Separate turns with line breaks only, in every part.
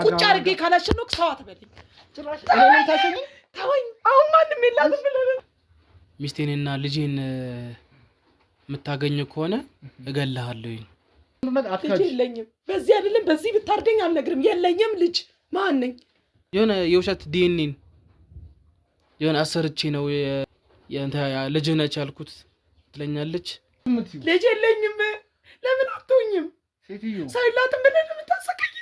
ቁጭ አድርጌ ካላሸነኩ ሰው አትበልኝ። ጭራሽ እኔ ታሰኝ ታወኝ። አሁን ማንም የላትም ብለህ
ሚስቴንና ልጄን የምታገኘው ከሆነ እገልሃለሁኝ።
ልጅ የለኝም። በዚህ አይደለም በዚህ ብታርደኝ አልነግርም። የለኝም ልጅ ማን ነኝ?
የሆነ የውሸት ዲኤንኤን የሆነ አሰርቼ ነው ልጅ ነች ያልኩት ትለኛለች።
ልጅ የለኝም። ለምን አትሆኝም? ሳይላትም ብለህ የምታሰቃኝ?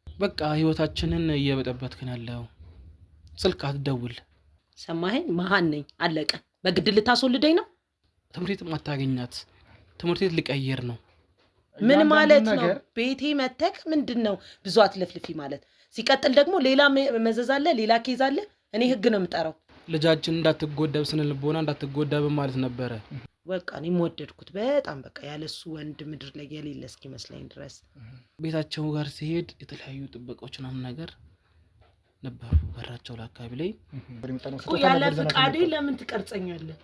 በቃ ህይወታችንን እየበጠበጥክን ያለው። ስልክ አትደውል።
ሰማኸኝ? መሀን ነኝ። አለቀ። በግድ ልታስወልደኝ ነው?
ትምህርት ቤት ማታገኛት ትምህርት ቤት ሊቀየር ነው።
ምን ማለት ነው? ቤቴ መተክ ምንድን ነው? ብዙ አትለፍልፊ ማለት። ሲቀጥል ደግሞ ሌላ መዘዝ አለ፣ ሌላ ኬዝ አለ። እኔ ህግ ነው የምጠራው።
ልጃችን እንዳትጎዳብ ስነ ልቦና እንዳትጎዳብ ማለት ነበረ።
በቃ እኔም ወደድኩት በጣም በቃ ያለሱ ወንድ ምድር ላይ የሌለ እስኪመስለኝ ድረስ።
ቤታቸው ጋር ሲሄድ የተለያዩ ጥበቃዎች ምናምን ነገር ነበሩ በራቸው አካባቢ ላይ።
ያለ ፍቃዴ ለምን ትቀርጸኛለህ?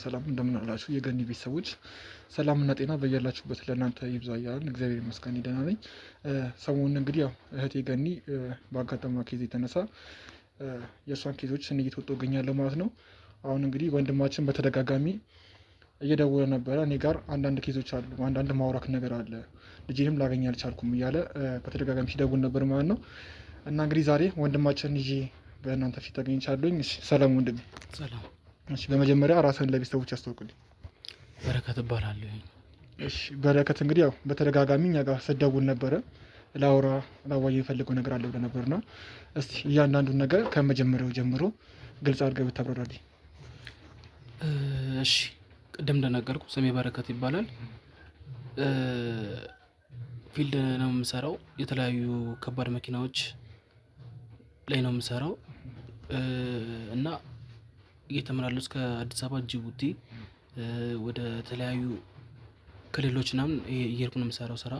ሰላም እንደምን አላችሁ የገኒ ቤተሰቦች? ሰላምና ጤና በያላችሁበት ለእናንተ ይብዛ እያልን እግዚአብሔር ይመስገን ደህና ነኝ። ሰሞኑን እንግዲህ ያው እህቴ ገኒ በአጋጠማ ኬዝ የተነሳ የእሷን ኬዞች እየተወጣሁ እገኛለሁ ማለት ነው። አሁን እንግዲህ ወንድማችን በተደጋጋሚ እየደወለ ነበረ። እኔ ጋር አንዳንድ ኬዞች አሉ፣ አንዳንድ ማውራት ነገር አለ፣ ልጄንም ላገኝ አልቻልኩም እያለ በተደጋጋሚ ሲደውል ነበር ማለት ነው። እና እንግዲህ ዛሬ ወንድማችን ይዤ በእናንተ ፊት ተገኝቻለሁኝ። ሰላም ወንድሜ።
ሰላም።
እሺ በመጀመሪያ ራስህን ለቤተሰቦች አስተዋውቅልኝ።
በረከት እባላለሁ።
እሺ በረከት፣ እንግዲህ ያው በተደጋጋሚ እኛ ጋር ስትደውል ነበረ። ላዋየ የፈለገው ነገር አለ ብለህ ነበርና እስቲ እያንዳንዱን ነገር ከመጀመሪያው ጀምሮ ግልጽ አድርገህ ብታብራራልኝ።
እሺ ቅድም እንደነገርኩ ስሜ በረከት ይባላል። ፊልድ ነው የምሰራው። የተለያዩ ከባድ መኪናዎች ላይ ነው የምሰራው እና እየተመላለስኩ ከአዲስ አበባ ጅቡቲ ወደ ተለያዩ ክልሎች ምናምን እየሄድኩ ነው የምሰራው ስራ።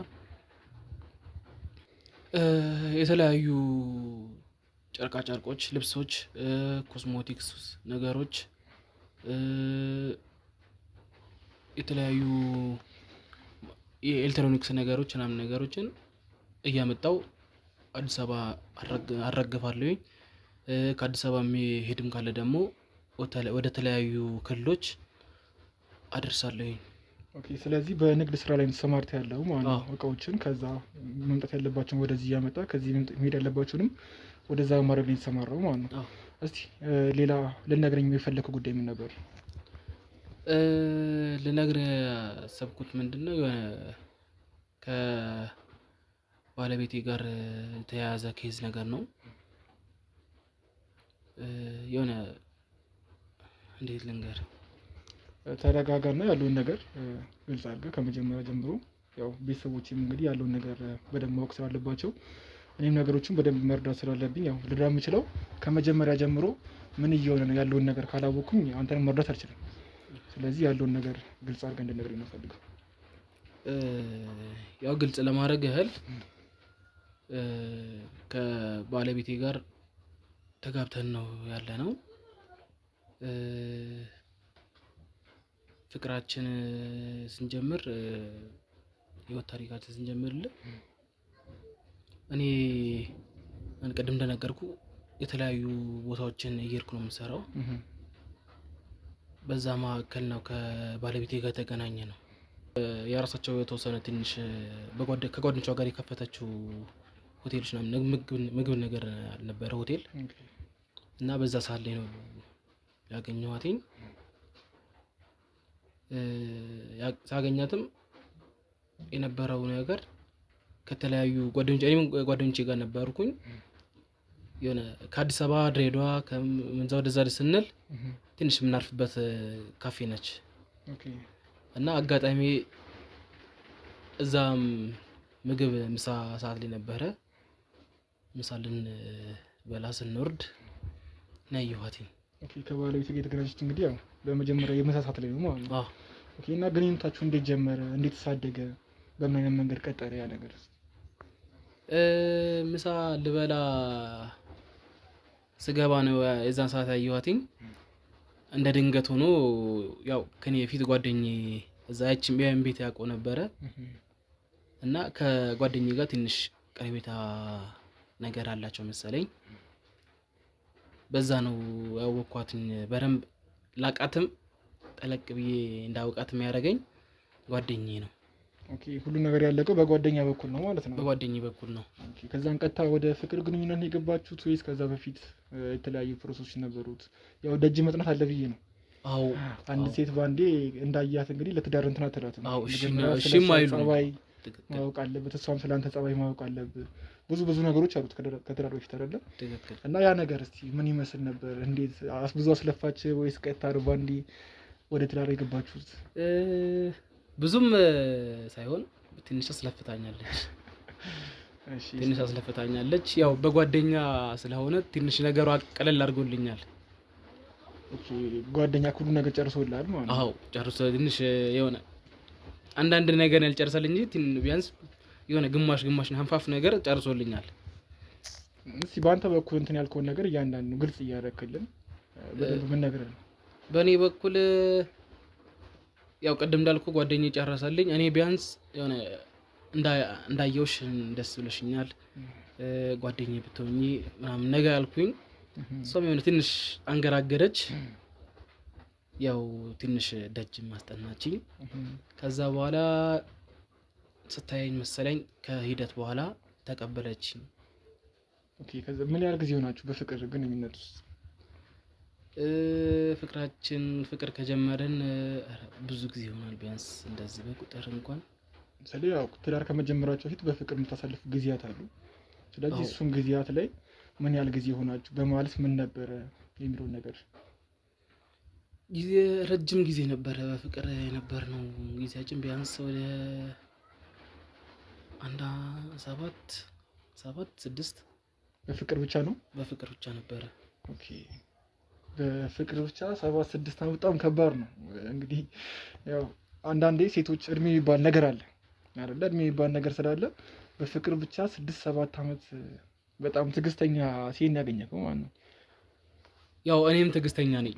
የተለያዩ ጨርቃ ጨርቆች፣ ልብሶች፣ ኮስሞቲክስ ነገሮች፣ የተለያዩ የኤሌክትሮኒክስ ነገሮች ምናምን ነገሮችን እያመጣው አዲስ አበባ አረግፋለሁኝ። ከአዲስ አበባ የሚሄድም ካለ ደግሞ ወደ ተለያዩ ክልሎች አደርሳለሁኝ።
ኦኬ። ስለዚህ በንግድ ስራ ላይ ተሰማርተህ ያለው ማለት ነው። እቃዎችን ከዛ መምጣት ያለባቸውን ወደዚህ እያመጣ ከዚህ መሄድ ያለባቸውንም ወደዛ ማድረግ ላይ የተሰማራው ማለት ነው። እስቲ ሌላ ልነግረኝ የፈለከው ጉዳይ ምን ነበር?
ልነግርህ ያሰብኩት ምንድነው ከባለቤቴ ጋር የተያያዘ ኬዝ ነገር ነው። የሆነ እንዴት ልንገር?
ተረጋጋና ያለውን ነገር ግልጽ አድርገህ ከመጀመሪያ ጀምሮ። ያው ቤተሰቦችም እንግዲህ ያለውን ነገር በደንብ ማወቅ ስላለባቸው እኔም ነገሮችን በደንብ መርዳት ስላለብኝ ያው ልረዳ የምችለው ከመጀመሪያ ጀምሮ ምን እየሆነ ነው ያለውን ነገር ካላወቅኩኝ አንተንም መርዳት አልችልም። ስለዚህ ያለውን ነገር ግልጽ አድርገህ እንድነግረኝ ነው ፈልገው።
ያው ግልጽ ለማድረግ ያህል ከባለቤቴ ጋር ተጋብተን ነው ያለ ነው። ፍቅራችን ስንጀምር ህይወት ታሪካችን ስንጀምርልህ እኔ ቅድም እንደነገርኩ የተለያዩ ቦታዎችን እየሄድኩ ነው የምሰራው። በዛ መካከል ነው ከባለቤቴ ጋር ተገናኘ ነው። የራሳቸው የተወሰነ ትንሽ ከጓደኞቿ ጋር የከፈተችው ሆቴሎች ምግብ ነገር አልነበረ ሆቴል እና በዛ ሰዓት ላይ ነው ያገኘኋትኝ። ሳገኛትም የነበረው ነገር ከተለያዩ ጓደኞቼ ጋር ነበርኩኝ። የሆነ ከአዲስ አበባ ድሬዳዋ ከምንዛ ወደዛ ስንል ትንሽ የምናርፍበት ካፌ ነች እና አጋጣሚ እዛም ምግብ ምሳ ሰዓት ላይ ነበረ። ምሳ ልንበላ ስንወርድ ነው ያየኋትኝ።
ከባለቤት ጋር የተገናኘችት እንግዲህ ያው በመጀመሪያ የምሳ ሰዓት ላይ ነው ማለት ነው። ኦኬ። እና ግንኙነታችሁ እንዴት ጀመረ? እንዴት ሳደገ? በምን አይነት መንገድ ቀጠለ ያ ነገር?
ምሳ ልበላ ስገባ ነው የዛን ሰዓት ያየኋትኝ። እንደ ድንገት ሆኖ ያው ከኔ የፊት ጓደኛዬ እዛ ያቺን ቢያን ቤት ያውቀው ነበረ እና ከጓደኛዬ ጋር ትንሽ ቀረቤታ ነገር አላቸው መሰለኝ። በዛ ነው ያወኳትኝ በደንብ ላቃትም ጠለቅ ብዬ እንዳውቃትም ያደረገኝ ጓደኛዬ ነው።
ኦኬ ሁሉ ነገር ያለቀው በጓደኛ በኩል ነው ማለት ነው?
በጓደኛዬ በኩል ነው።
ኦኬ ከዛን ቀጥታ ወደ ፍቅር ግንኙነት ነው የገባችሁት ወይስ ከዛ በፊት የተለያዩ ፕሮሰሶች ነበሩት? ያው ደጅ መጥናት አለ ብዬ ነው።
አዎ
አንድ ሴት ባንዴ እንዳያት እንግዲህ ለትዳር እንትን አትላትም።
አዎ እሺም አይሉ
ጸባይ ማወቅ አለበት፣ እሷም ስላንተ ጸባይ ማወቅ አለበት። ብዙ ነገሮች አሉት ከትዳር በፊት አይደለም? እና ያ ነገር እስቲ ምን ይመስል ነበር? እንዴት ብዙ አስለፋች ወይስ ቀጥታ ባንዴ ወደ ትዳር የገባችሁት?
ብዙም ሳይሆን ትንሽ አስለፍታኛለች።
እሺ
ትንሽ አስለፍታኛለች። ያው በጓደኛ ስለሆነ ትንሽ ነገሩ ቀለል አድርጎልኛል።
ኦኬ ጓደኛ ሁሉ ነገር ጨርሶልሃል ማለት ነው?
አዎ ጨርሶ ትንሽ የሆነ አንዳንድ ነገር ያልጨርሰል እንጂ ቢያንስ የሆነ ግማሽ ሀንፋፍ ነገር ጨርሶልኛል።
እስቲ በአንተ በኩል እንትን ያልከውን ነገር እያንዳንዱ ግልጽ እያደረክልን በደንብ ምን ነገር ነው?
በእኔ በኩል ያው ቅድም እንዳልኩ ጓደኛዬ ጨረሰልኝ። እኔ ቢያንስ የሆነ እንዳየውሽ ደስ ብለሽኛል ጓደኛዬ ብትሆኚ ምናምን ነገር አልኩኝ። እሷም የሆነ ትንሽ አንገራገረች። ያው ትንሽ ደጅ ማስጠናችኝ። ከዛ በኋላ ስታየኝ መሰለኝ ከሂደት በኋላ ተቀበለችኝ።
ኦኬ ከዛ ምን ያህል ጊዜ ሆናችሁ በፍቅር ግንኙነት ውስጥ?
ፍቅር ከጀመረን ብዙ ጊዜ ይሆናል። ቢያንስ እንደዚህ በቁጥር እንኳን
ስለዚህ ያው ትዳር ከመጀመራችሁ በፊት በፍቅር የምታሳልፉ ጊዜያት አሉ። ስለዚህ እሱን ጊዜያት ላይ ምን ያህል ጊዜ ሆናችሁ በማለት ምን ነበረ የሚለው ነገር?
ጊዜ ረጅም ጊዜ ነበረ በፍቅር የነበርነው ጊዜያችን ቢያንስ ወደ 7-6
በፍቅር ብቻ ነው?
በፍቅር ብቻ ነበረ።
ኦኬ በፍቅር ብቻ 7-6 ዓመት በጣም ከባድ ነው። እንግዲህ ያው አንዳንዴ ሴቶች እድሜ የሚባል ነገር አለ አይደለ? እድሜ የሚባል ነገር ስላለ በፍቅር ብቻ 6-7 ዓመት በጣም ትዕግስተኛ ሴን ያገኘከው ማለት ነው።
ያው እኔም ትዕግስተኛ ነኝ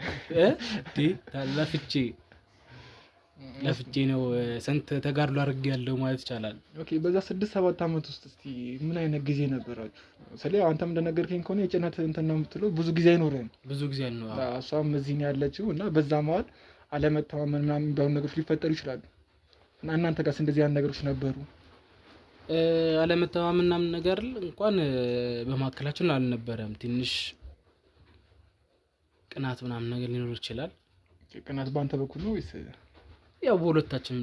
ለፍቼ ነው ስንት ተጋድሎ አድርጌያለሁ ማለት ይቻላል።
ኦኬ በዛ 6-7 ዓመት ውስጥ እስቲ ምን አይነት ጊዜ ነበራችሁ? ስለዚህ አንተም እንደነገርከኝ ከሆነ የጭነት እንትን ነው የምትለው ብዙ ጊዜ አይኖርህም።
ብዙ ጊዜ ነው።
እሷም እዚህ ነው ያለችው እና በዛ መሀል አለመተማመን ምናምን የሚባሉ ነገሮች ሊፈጠሩ ይችላሉ። እና እናንተ ጋርስ እንደዚህ አይነት ነገሮች ነበሩ?
አለመተማመን ምናምን ነገር እንኳን በመካከላችን አልነበረም። ትንሽ ቅናት ምናምን ነገር ሊኖር ይችላል።
ቅናት በአንተ በኩል ነው ወይስ?
ያው በሁለታችን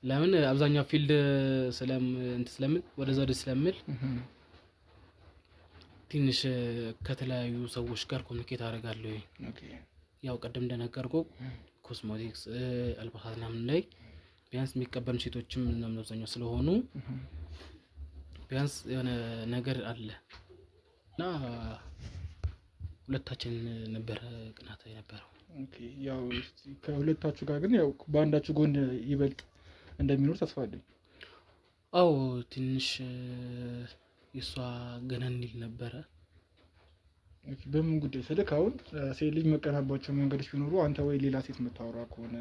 ለምን አብዛኛው ፊልድ ስለምን ወደዛ ወደ ስለምል ትንሽ ከተለያዩ ሰዎች ጋር ኮሚኒኬት አደርጋለሁ። ያው ቀደም እንደነገርኩ ኮስሞቲክስ አልባሳት ምናምን ላይ ቢያንስ የሚቀበሉ ሴቶችም አብዛኛው ስለሆኑ ቢያንስ የሆነ ነገር አለ እና ሁለታችን ነበረ ቅናት የነበረው።
ኦኬ ያው ከሁለታችሁ ጋር ግን ያው በአንዳችሁ ጎን ይበልጥ እንደሚኖር ተስፋ አለኝ።
አዎ ትንሽ የሷ ገነን ይል ነበረ።
በምን ጉዳይ ስልክ አሁን ሴት ልጅ መቀናባቸው መንገዶች ቢኖሩ አንተ ወይ ሌላ ሴት የምታወራ ከሆነ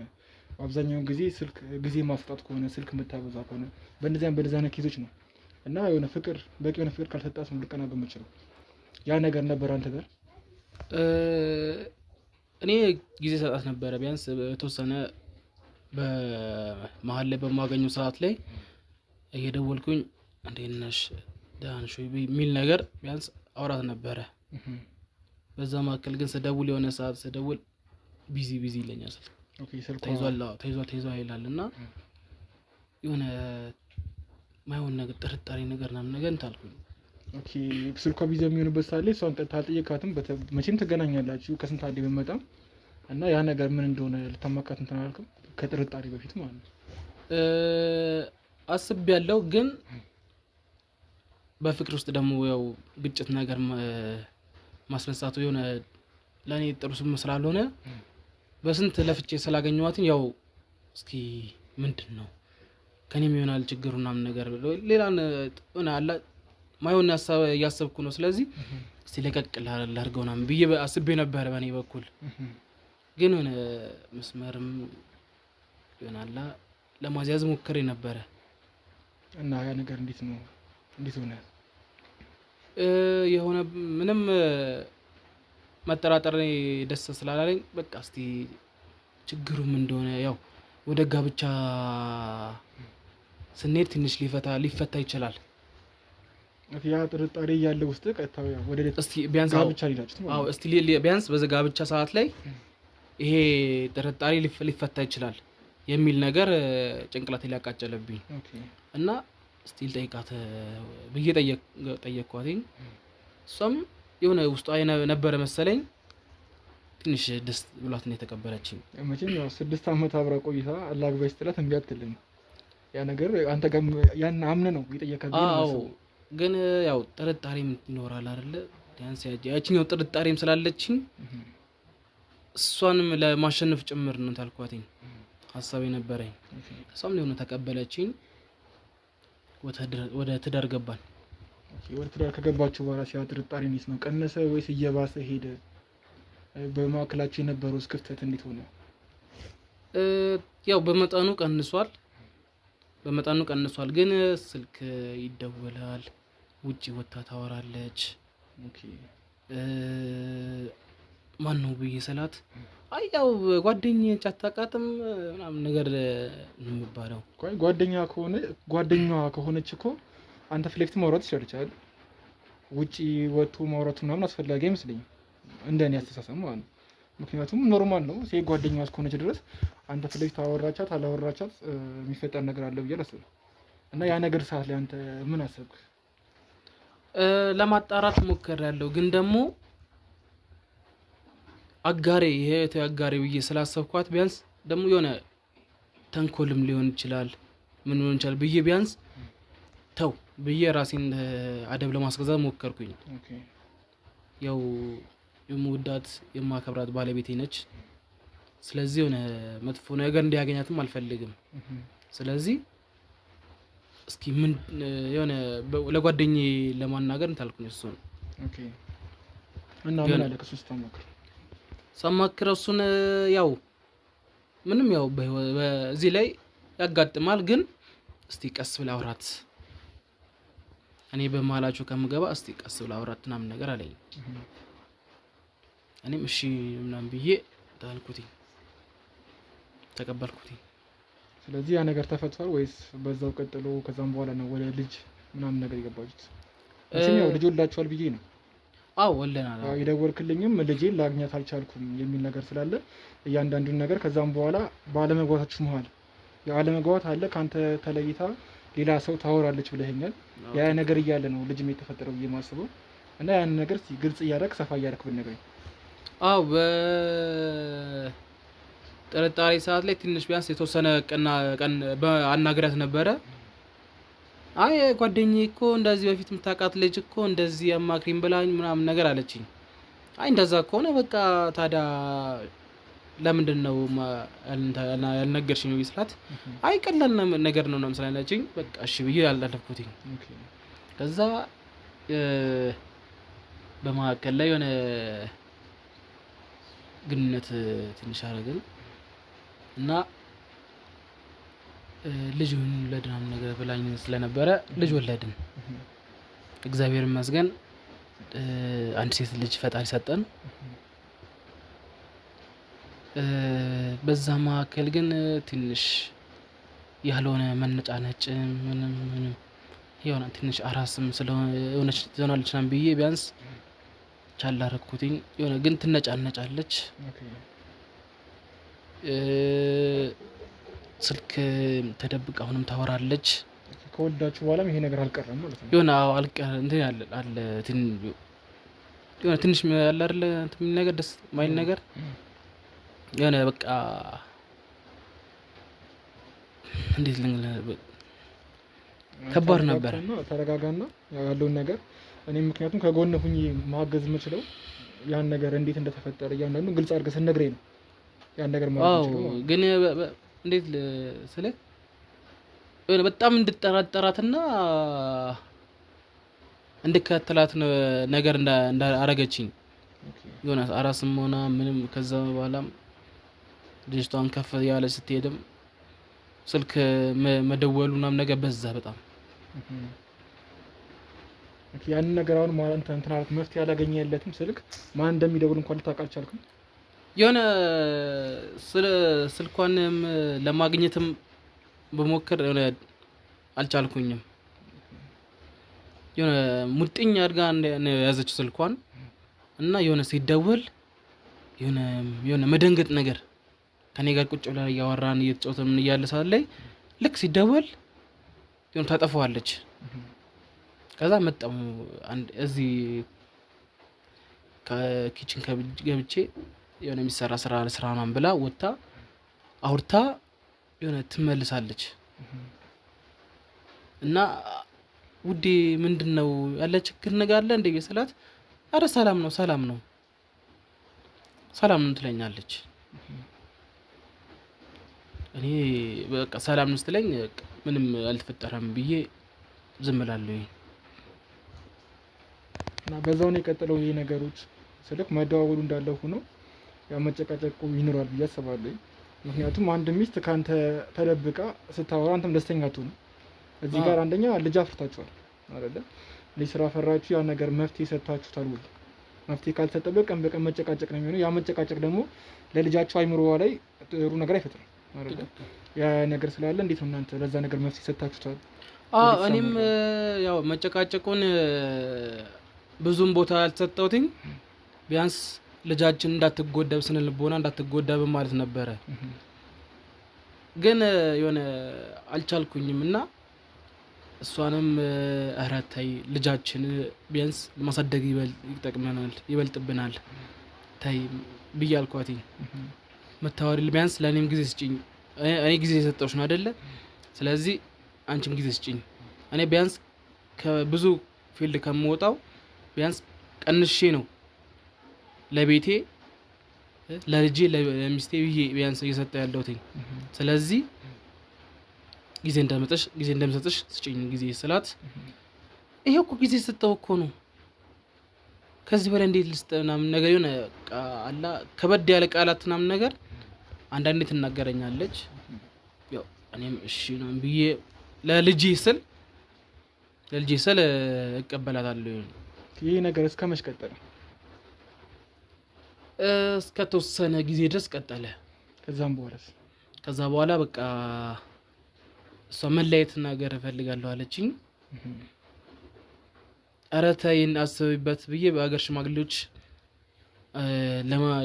አብዛኛውን ጊዜ ስልክ ጊዜ ማስጣት ከሆነ ስልክ የምታበዛ ከሆነ በእንደዚህ አይነት ኬዞች ነው እና የሆነ ፍቅር በቂ የሆነ ፍቅር ካልሰጣት ነው ልቀናበት የምችለው። ያ ነገር ነበር አንተ ጋር?
እኔ ጊዜ ሰጣት ነበረ ቢያንስ የተወሰነ በመሀል ላይ በማገኘው ሰዓት ላይ እየደወልኩኝ እንዴት ነሽ ደህና ነሽ የሚል ነገር ቢያንስ አውራት ነበረ። በዛ መካከል ግን ስደውል የሆነ ሰዓት ስደውል ቢዚ ይለኛል ስልክ።
ኦኬ ስልኩ
ተይዟል ይላል እና የሆነ ማይሆን ነገር ጥርጣሬ ነገር ምናምን ነገር እንታልኩኝ።
ኦኬ ስልኳ ቢዚ የሚሆንበት ሰዓት ላይ እሷን ቀጥታ አልጠየቃትም? መቼም ትገናኛላችሁ ከስንት አንዴ ብትመጣም እና ያ ነገር ምን እንደሆነ ልታማካት እንትን አላልክም? ከጥርጣሬ በፊት ማለት ነው።
አስቤያለሁ ግን በፍቅር ውስጥ ደግሞ ያው ግጭት ነገር ማስነሳቱ የሆነ ለኔ ጥሩ ስም ስላልሆነ በስንት ለፍቼ ስላገኘኋትኝ ያው እስኪ ምንድነው ከኔም ይሆናል ችግሩ ምናምን ነገር ሌላን ሆነ አላ ማይሆን ያሰብኩ ነው። ስለዚህ እስቲ ለቀቅ ላድርገው ምናምን ብዬ አስቤ ነበር በኔ በኩል። ግን ሆነ መስመርም ይሆናላ ለማዝያዝ ሞክሬ ነበረ
እና ያ ነገር እንዴት ሆነ?
የሆነ ምንም መጠራጠር ደስ ስላላለኝ በቃ እስቲ ችግሩም እንደሆነ ያው ወደ ጋብቻ ስንሄድ ትንሽ ሊፈታ ይችላል።
ያ ጥርጣሬ ያለው ውስጥ ቀጥታ ወደ
እስቲ ቢያንስ
ጋብቻ ሊላችሁ
አዎ እስቲ ቢያንስ በጋብቻ ሰዓት ላይ ይሄ ጥርጣሬ ሊፈታ ይችላል የሚል ነገር ጭንቅላቴ ሊያቃጨለብኝ እና እስቲ ልጠይቃት ብዬ ጠየቅኳትኝ። እሷም የሆነ ውስጧ ነበረ መሰለኝ ትንሽ ደስ ብሏት ነው የተቀበለችኝ።
መቼም ያው 6 ዓመት አብራ ቆይታ አላግባሽ ጥላት እምቢ አትልም። ያ ነገር አንተ ጋር ያን አምነህ ነው የጠየቀብኝ ነው።
አዎ ግን ያው ጥርጣሬም ይኖራል አይደለ? ቢያንስ ያቺኛው ጥርጣሬም ስላለችኝ እሷንም ለማሸነፍ ጭምር ነው ታልኳትኝ ሀሳብ የነበረኝ። እሷም ሊሆነ ተቀበለችኝ። ወደ ትዳር ገባን።
ወደ ትዳር ከገባችሁ በኋላ ሲያ ጥርጣሬ እንዴት ነው ቀነሰ ወይስ እየባሰ ሄደ? በማዕከላችሁ የነበረው ክፍተት እንዴት ሆነ?
ያው በመጠኑ ቀንሷል። ግን ስልክ ይደወላል፣ ውጪ ወጥታ ታወራለች። ማን ነው ብዬ ስላት አይ ያው ጓደኛዬ አታውቃትም ምናምን ነገር የሚባለው። ጓደኛዋ ከሆነች እኮ አንተ ፍሌክት ማውራት ይችላል። ውጪ ወጥቶ ማውራቱ ምናምን አስፈላጊ አይመስለኝም እንደኔ አስተሳሰብ ማለት ነው። ምክንያቱም ኖርማል ነው ሴት ጓደኛዋ እስከሆነች ድረስ አንተ ፍሌክት አወራቻት አላወራቻት የሚፈጠር ነገር አለ ብዬ አላስብም። እና ያ ነገር ሰዓት ላይ አንተ ምን አሰብክ? ለማጣራት ሞክሬያለሁ፣ ግን ደግሞ አጋሬ ብዬ ስላሰብኳት ቢያንስ ደግሞ የሆነ ተንኮልም ሊሆን ይችላል ምን ሊሆን ይችላል ብዬ ቢያንስ ተው ብዬ ራሴን አደብ ለማስገዛት ሞከርኩኝ። ያው የምወዳት የማከብራት ባለቤቴ ነች። ስለዚህ የሆነ መጥፎ ነገር እንዲያገኛትም አልፈልግም። ስለዚህ እስኪ ምን የሆነ ለጓደኛዬ ለማናገር እንታልኩኝ እሱን
እና ምን አለ ከሱ
ሳማክረው እሱን ያው ምንም ያው በዚህ ላይ ያጋጥማል፣ ግን እስቲ ቀስ ብላ አውራት፣ እኔ በመሀላችሁ ከምገባ እስቲ ቀስ ብላ አውራት ምናምን ነገር አለኝ። እኔም እሺ ምናምን ብዬ ታልኩትኝ ተቀበልኩትኝ።
ስለዚህ ያ ነገር ተፈቷል ወይስ በዛው ቀጥሎ ከዛም በኋላ ነው ወደ ልጅ ምናምን ነገር የገባችሁት? ያው ልጅ ወልዳችኋል ብዬ ነው።
አዎ ወልደናል።
የደወልክልኝም ልጄን ላግኛት አልቻልኩም የሚል ነገር ስላለ እያንዳንዱን ነገር ከዛም በኋላ ባለመግባታችሁ መሀል ያለመግባባት አለ፣ ካንተ ተለይታ ሌላ ሰው ታወራለች ብለኸኛል። ያ ነገር እያለ ነው ልጅም የተፈጠረው ብዬ ማስበው እና ያን ነገር እስኪ ግልጽ እያደረግ ሰፋ እያደረግ ብትነግረኝ።
አዎ ጥርጣሬ ሰዓት ላይ ትንሽ ቢያንስ የተወሰነ ቀን አናግሪያት ነበረ። አይ ጓደኛዬ እኮ እንደዚህ በፊት የምታውቃት ልጅ እኮ እንደዚህ አማክሪኝ ብላኝ ምናምን ነገር አለችኝ። አይ እንደዛ ከሆነ በቃ ታዲያ ለምንድን ነው ያልነገርሽኝ ብዬ ስላት አይ ቀላል ነገር ነው ምናምን ስላለችኝ በቃ እሺ ብዬ ያላለፍኩትኝ። ከዛ በመካከል ላይ የሆነ ግንኙነት ትንሽ አደረግን እና ልጅ ወለድን ነገር ብላኝ ስለነበረ ልጅ ወለድን። እግዚአብሔር ይመስገን አንድ ሴት ልጅ ፈጣሪ ሰጠን። በዛ መካከል ግን ትንሽ ያልሆነ መነጫነጭ ምንም የሆነ ትንሽ አራስም ስለሆነች ትሆናለች ምናምን ብዬ ቢያንስ ቻል አደረኩትኝ። የሆነ ግን ትነጫነጫለች። ስልክ ተደብቃ አሁንም ታወራለች።
ከወዳችሁ በኋላም ይሄ ነገር አልቀረም ማለት ነው።
የሆነ አልቀረ እንትን አለ የሆነ ትንሽ ያለ አይደለ እንትን ነገር ደስ ማይል ነገር የሆነ በቃ እንዴት ከባድ ነበር።
ተረጋጋና ያለውን ነገር እኔም ምክንያቱም ከጎን ሁኜ ማገዝ የምችለው ያን ነገር እንዴት እንደተፈጠረ እያንዳንዱ ግልጽ አድርገህ ስነግረኝ ነው ያን ነገር ማለት ነው።
ግን እንዴት ስለ የሆነ በጣም እንድጠራጠራትና እንድከተላት ነገር እንዳረገችኝ የሆነ አራስም ሆና ምንም ከዛ በኋላም ልጅቷን ከፍ ያለ ስትሄድም ስልክ መደወሉ ምናምን ነገር በዛ በጣም
ያንን ነገር አሁን ማለት እንትን አልክ መፍትሄ ያላገኘለትም ስልክ ማን እንደሚደውል እንኳን ልታውቅ አልቻልክም?
የሆነ ስልኳንም ለማግኘትም በሞከር የሆነ አልቻልኩኝም። የሆነ ሙጥኝ አድርጋ ያዘችው ስልኳን እና የሆነ ሲደወል የሆነ መደንገጥ ነገር ከኔ ጋር ቁጭ ብላ እያወራን እየተጫወተን ምን እያለ ሳለኝ ልክ ሲደወል የሆነ ታጠፋዋለች። ከዛ መጣሁ እዚህ ከኪችን ገብቼ የሆነ የሚሰራ ስራ ምናምን ብላ ወጣ አውርታ የሆነ ትመልሳለች እና ውዴ ምንድነው ያለ ችግር ነገር አለ እንደ በስላት አረ ሰላም ነው ትለኛለች። እኔ በቃ ሰላም ነው ስትለኝ ምንም አልተፈጠረም ብዬ ዝም እላለሁ።
እና በዛው ነው የቀጠለው ይሄ ነገሮች ስልክ መደዋወሉ እንዳለ ሆኖ ያው መጨቃጨቁ ይኖራል ብዬ አስባለሁ። ምክንያቱም አንድ ሚስት ካንተ ተደብቃ ስታወራ አንተም ደስተኛ አትሆንም። እዚህ ጋር አንደኛ ልጅ አፍርታችኋል አይደለ? ልጅ ስራ ፈራችሁ፣ ያ ነገር መፍትሄ ሰጥታችሁታል ወይ? መፍትሄ ካልተጠበቀ ቀን በቀን መጨቃጨቅ ነው የሚሆነው። ያ መጨቃጨቅ ደግሞ ለልጃቸው አይምሮ ላይ ጥሩ ነገር አይፈጥርም አይደለ? ያ ነገር ስላለ እንዴት ነው እናንተ ለዛ ነገር መፍትሄ ሰጥታችሁታል?
እኔም ያው መጨቃጨቁን ብዙም ቦታ አልተሰጠውትኝ። ቢያንስ ልጃችን እንዳትጎዳ ስነ ልቦና እንዳትጎዳ በማለት ነበረ። ግን የሆነ አልቻልኩኝም እና እሷንም እህራታይ ልጃችን ቢያንስ ማሳደግ ይጠቅመናል ይበልጥብናል ታይ ብያልኳትኝ። መታወሪ ቢያንስ ለኔም ጊዜ ስጪኝ፣ እኔ ጊዜ የሰጠሁሽ ነው አይደለ? ስለዚህ አንቺም ጊዜ ስጪኝ። እኔ ቢያንስ ከብዙ ፊልድ ከምወጣው ቢያንስ ቀንሼ ነው ለቤቴ ለልጄ ለሚስቴ ብዬ ቢያንስ እየሰጠ ያለሁት። ስለዚህ ጊዜ እንደምሰጥሽ ስጪኝ ጊዜ ስላት፣ ይሄ እኮ ጊዜ ሰጠው እኮ ነው ከዚህ በላይ እንዴት ልስጥ ምናምን ነገር የሆነ አላ ከበድ ያለ ቃላት ምናምን ነገር አንዳንዴ ትናገረኛለች። ያው እኔም እሺ ነው ብዬ ለልጄ ስል እቀበላታለሁ።
ይሄ ነገር እስከ መች ቀጠለ?
እስከ ተወሰነ ጊዜ ድረስ ቀጠለ።
ከዛ
በኋላ በቃ እሷ መለየት ነገር እፈልጋለሁ አለችኝ። ኧረ ተይን አስብበት ብዬ በአገር ሽማግሌዎች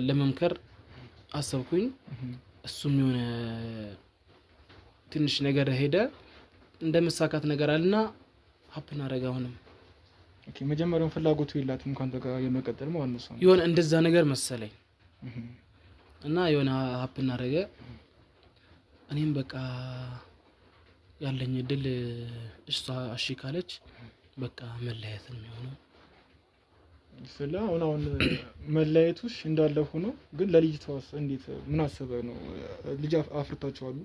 ለመምከር አሰብኩኝ። እሱም የሆነ ትንሽ ነገር ሄደ እንደመሳካት ነገር አለና ሀፕን አረጋ። አሁንም
መጀመሪያውን ፍላጎቱ የላትም ካንተ ጋር የመቀጠል ማለት ነው።
የሆነ እንደዛ ነገር መሰለኝ እና የሆነ ሀፕን አረገ። እኔም በቃ ያለኝ እድል እሷ እሺ ካለች በቃ መለያየት ነው የሚሆነው።
አሁን መለያየቱሽ እንዳለ ሆኖ ግን ለልጅቷስ እንዴት ምን አሰበ ነው? ልጅ አፍርታችኋል።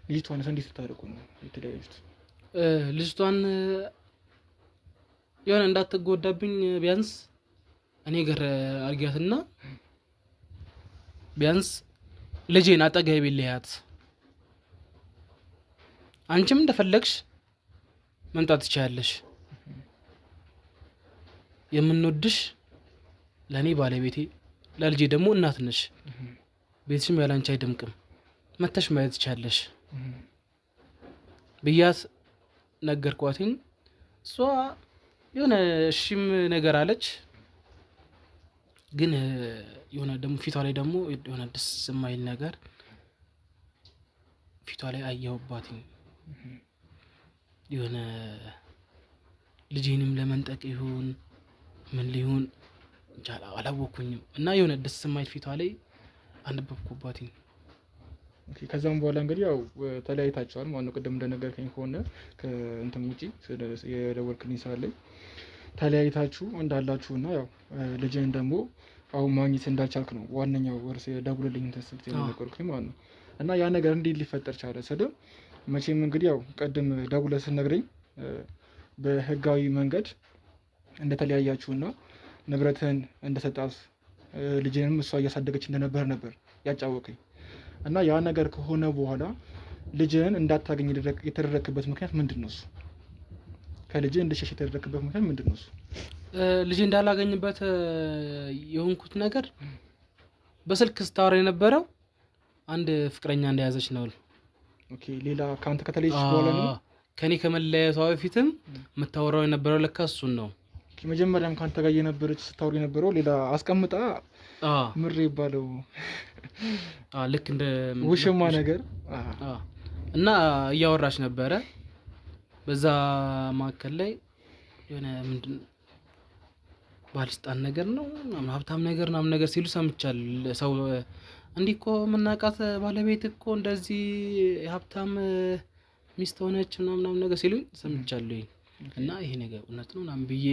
ልጅቷንስ እንዴት ልታደርጉ ነው የተለያዩት?
ልጅቷን የሆነ እንዳትጎዳብኝ ቢያንስ እኔ ጋር አርጊያትና ቢያንስ ልጄን አጠገቤ ልያት፣ አንቺም እንደፈለግሽ መምጣት ትችያለሽ፣ የምንወድሽ ለኔ ባለቤቴ ለልጄ ደግሞ እናት ነሽ፣ ቤትሽም ያላንቺ አይደምቅም፣ መተሽ ማየት ትችያለሽ ብያት ነገርኳትኝ። እሷ የሆነ እሺም ነገር አለች። ግን የሆነ ደግሞ ፊቷ ላይ ደግሞ የሆነ ደስ የማይል ነገር ፊቷ ላይ አየሁባትኝ። የሆነ ልጄንም ለመንጠቅ ይሁን ምን ሊሆን አላወኩኝም እና የሆነ ደስ የማይል ፊቷ ላይ አነበብኩባትኝ።
ከዛም በኋላ እንግዲህ ያው ተለያይታችኋል ማለት ነው። ቅድም እንደነገርከኝ ከሆነ ከእንትን ውጪ የደወልክልኝ ሳለኝ ተለያይታችሁ እንዳላችሁና ያው ልጅን ደግሞ አሁን ማግኘት እንዳልቻልክ ነው ዋነኛው ወርስ ደውልልኝ ተስልት የነገርኩኝ ማለት ነው። እና ያ ነገር እንዴት ሊፈጠር ቻለ ስለ መቼም እንግዲህ ያው ቀደም ደውለህ ስትነግረኝ በህጋዊ መንገድ እንደተለያያችሁና ንብረትህን እንደሰጣት ልጅንም እሷ እያሳደገች እንደነበር ያጫወቀኝ። እና ያ ነገር ከሆነ በኋላ ልጅህን እንዳታገኝ የተደረክበት ምክንያት ምንድን ነው? እሱ ከልጅህ እንድሸሽ የተደረክበት ምክንያት ምንድን ነው? እሱ
ልጅ እንዳላገኝበት የሆንኩት ነገር በስልክ ስታወራ የነበረው አንድ ፍቅረኛ እንደያዘች ነው።
ኦኬ ሌላ ከአንተ ከተለየች በኋላ ነው?
ከኔ ከመለያየቷ በፊትም የምታወራው የነበረው ለካ እሱን ነው።
መጀመሪያም ከአንተ ጋር የነበረች ስታወራ የነበረው ሌላ አስቀምጣ ምሬ ይባለው
ልክ እንደ
ውሽማ ነገር
እና እያወራች ነበረ። በዛ ማከል ላይ የሆነ ምንድን ባለስልጣን ነገር ነው ሀብታም ነገር ምናምን ነገር ሲሉ ሰምቻለሁ። ሰው እንዲህ እኮ የምናውቃት ባለቤት እኮ እንደዚህ ሀብታም ሚስት ሆነች ምናምን ነገር ሲሉኝ ሰምቻለሁ። እና ይሄ ነገር እውነት ነው ምናምን ብዬ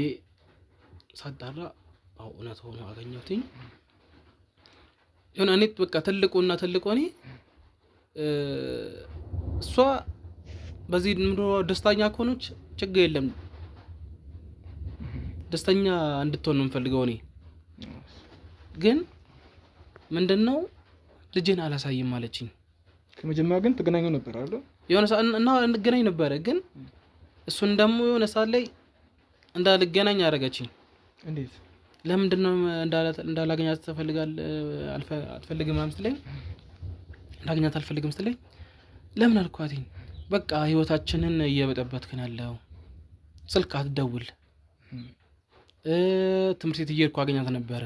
ሳጣራ እውነት ሆኖ አገኘሁትኝ። የሆነ እኔ በቃ ትልቁና ትልቁ እኔ እሷ በዚህ ኑሮ ደስተኛ ከሆነች ችግር የለም፣ ደስተኛ እንድትሆን ነው የምፈልገው። እኔ ግን ምንድነው ልጅን አላሳይም አለችኝ።
ከመጀመሪያ ግን ተገናኙ ነበር አይደል?
የሆነ እና እንገናኝ ነበር፣ ግን እሱን ደግሞ የሆነ ሰዓት ላይ እንዳልገናኝ አደረገችኝ።
እንዴት?
ለምንድነው እንዳላገኛት አትፈልግም አምስትለኝ እንዳገኛት አልፈልግም ስትለኝ ለምን አልኳትኝ። በቃ ህይወታችንን እየበጠበጥክን ያለው ስልክ አትደውል፣ ትምህርት ቤት እየሄድኩ አገኛት ነበረ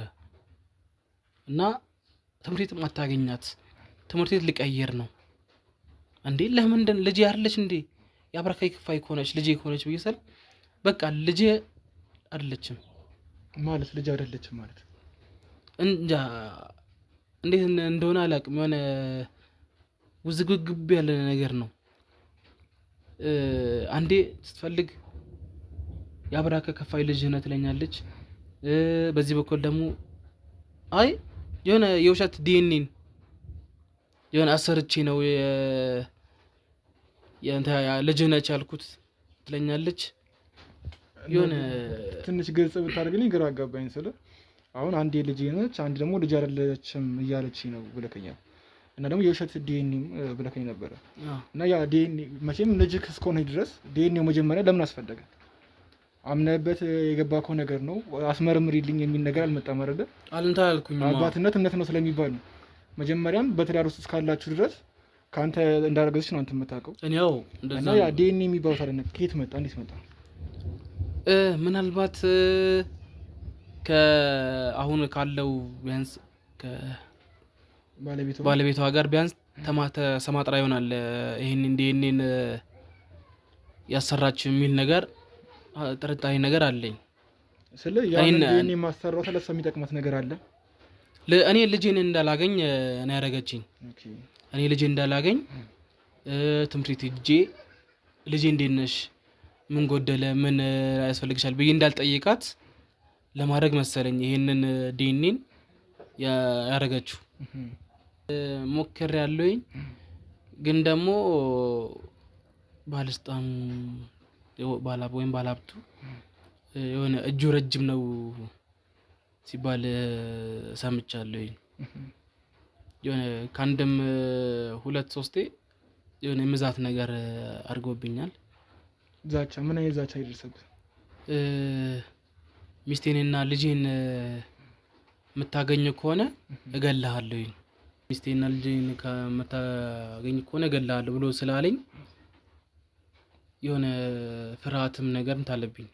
እና ትምህርት ቤት ማታገኛት ትምህርት ቤት ልቀይር ነው እንዴ? ለምንድን ልጅ ያርለች እንዴ? ያብራካይ ክፋይ ከሆነች ልጅ ከሆነች ብዬሰል በቃ ልጅ አይደለችም
ማለት ልጅ አይደለችም ማለት
እንጃ እንዴት እንደሆነ አላውቅም። የሆነ ውዝግብግብ ያለ ነገር ነው። አንዴ ስትፈልግ ያብራከ ከፋይ ልጅ ነህ ትለኛለች። በዚህ በኩል ደግሞ አይ የሆነ የውሸት ዲኤንኤን የሆነ አሰርቼ ነው ልጅ ነች ያልኩት ትለኛለች። የሆነ
ትንሽ ግልጽ ብታደርግልኝ ግራ አጋባኝ። ስለ አሁን አንዴ ልጅ ነች አንድ ደግሞ ልጅ አይደለችም እያለች ነው ብለከኛል። እና ደግሞ የውሸት ዲኤንኤ ብለከኝ ነበረ። እና ያ ዲኤንኤ መቼም ልጅ እስከሆነ ድረስ ዲኤንኤው መጀመሪያ ለምን አስፈለገ? አምነህበት የገባከው ነገር ነው። አስመርምሪልኝ የሚል ነገር አልመጣም አይደል?
አልንታልኩኝ
አባትነት እምነት ነው ስለሚባል ነው። መጀመሪያም በትዳር ውስጥ እስካላችሁ ድረስ ከአንተ እንዳረገዝሽ ነው አንተ የምታውቀው።
እኔው እንደዛ
እና ያ ዲኤንኤ የሚባለው ታዲያ ከየት መጣ? እንዴት መጣ?
ምናልባት ከአሁን ካለው ቢያንስ ባለቤቷ ጋር ቢያንስ ተማጥራ ይሆናል ይሄን ዲኤንኤን ያሰራችው የሚል ነገር ጥርጣሬ ነገር አለኝ።
ስለዚህ ያን ዲኤንኤ ማሰራው ስለሰ የሚጠቅማት ነገር አለ።
እኔ ልጄን እንዳላገኝ ነው ያደረገችኝ። እኔ ልጄን እንዳላገኝ ትምህርት ቤት ሄጄ ልጄ እንዴት ነሽ፣ ምን ጎደለ፣ ምን ያስፈልግሻል ብዬ እንዳልጠይቃት ለማድረግ መሰለኝ ይሄንን ዲኤንኤን ያደረገችው። ሞክሬያለሁኝ፣ ግን ደግሞ ባለስልጣኑ ባለሀብቱ የሆነ እጁ ረጅም ነው ሲባል ሰምቻለሁኝ። የሆነ ከአንድም 2-3 የሆነ የምዛት ነገር አድርጎብኛል።
ዛቻ? ምን አይነት ዛቻ ይደርሰብህ?
ሚስቴንና ልጄን የምታገኝ ከሆነ እገልሃለሁኝ፣ ሚስቴንና ልጄን ከምታገኝ ከሆነ እገልሃለሁ ብሎ ስላለኝ የሆነ ፍርሃትም ነገር እንታለብኝ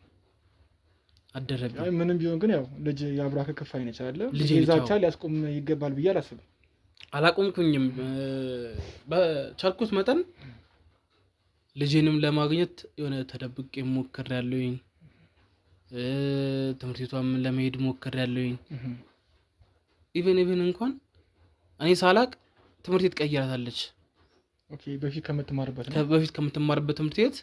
አደረብኝ።
አይ ምንም ቢሆን ግን ያው ልጅ የአብራክ ክፋይ ነች አይደለ? ልጅ ዛቻ ሊያስቆም ይገባል ብዬ አላስብም።
አላቆምኩኝም። በቻልኩት መጠን ልጄንም ለማግኘት የሆነ ተደብቄ ሞክሬያለሁኝ። ትምህርት ቤቷም ለመሄድ ሞክሬያለሁኝ። ኢቨን እንኳን እኔ ሳላቅ ትምህርት ቤት ቀይራታለች።
ኦኬ በፊት ከምትማርበት
ትምህርት ቤት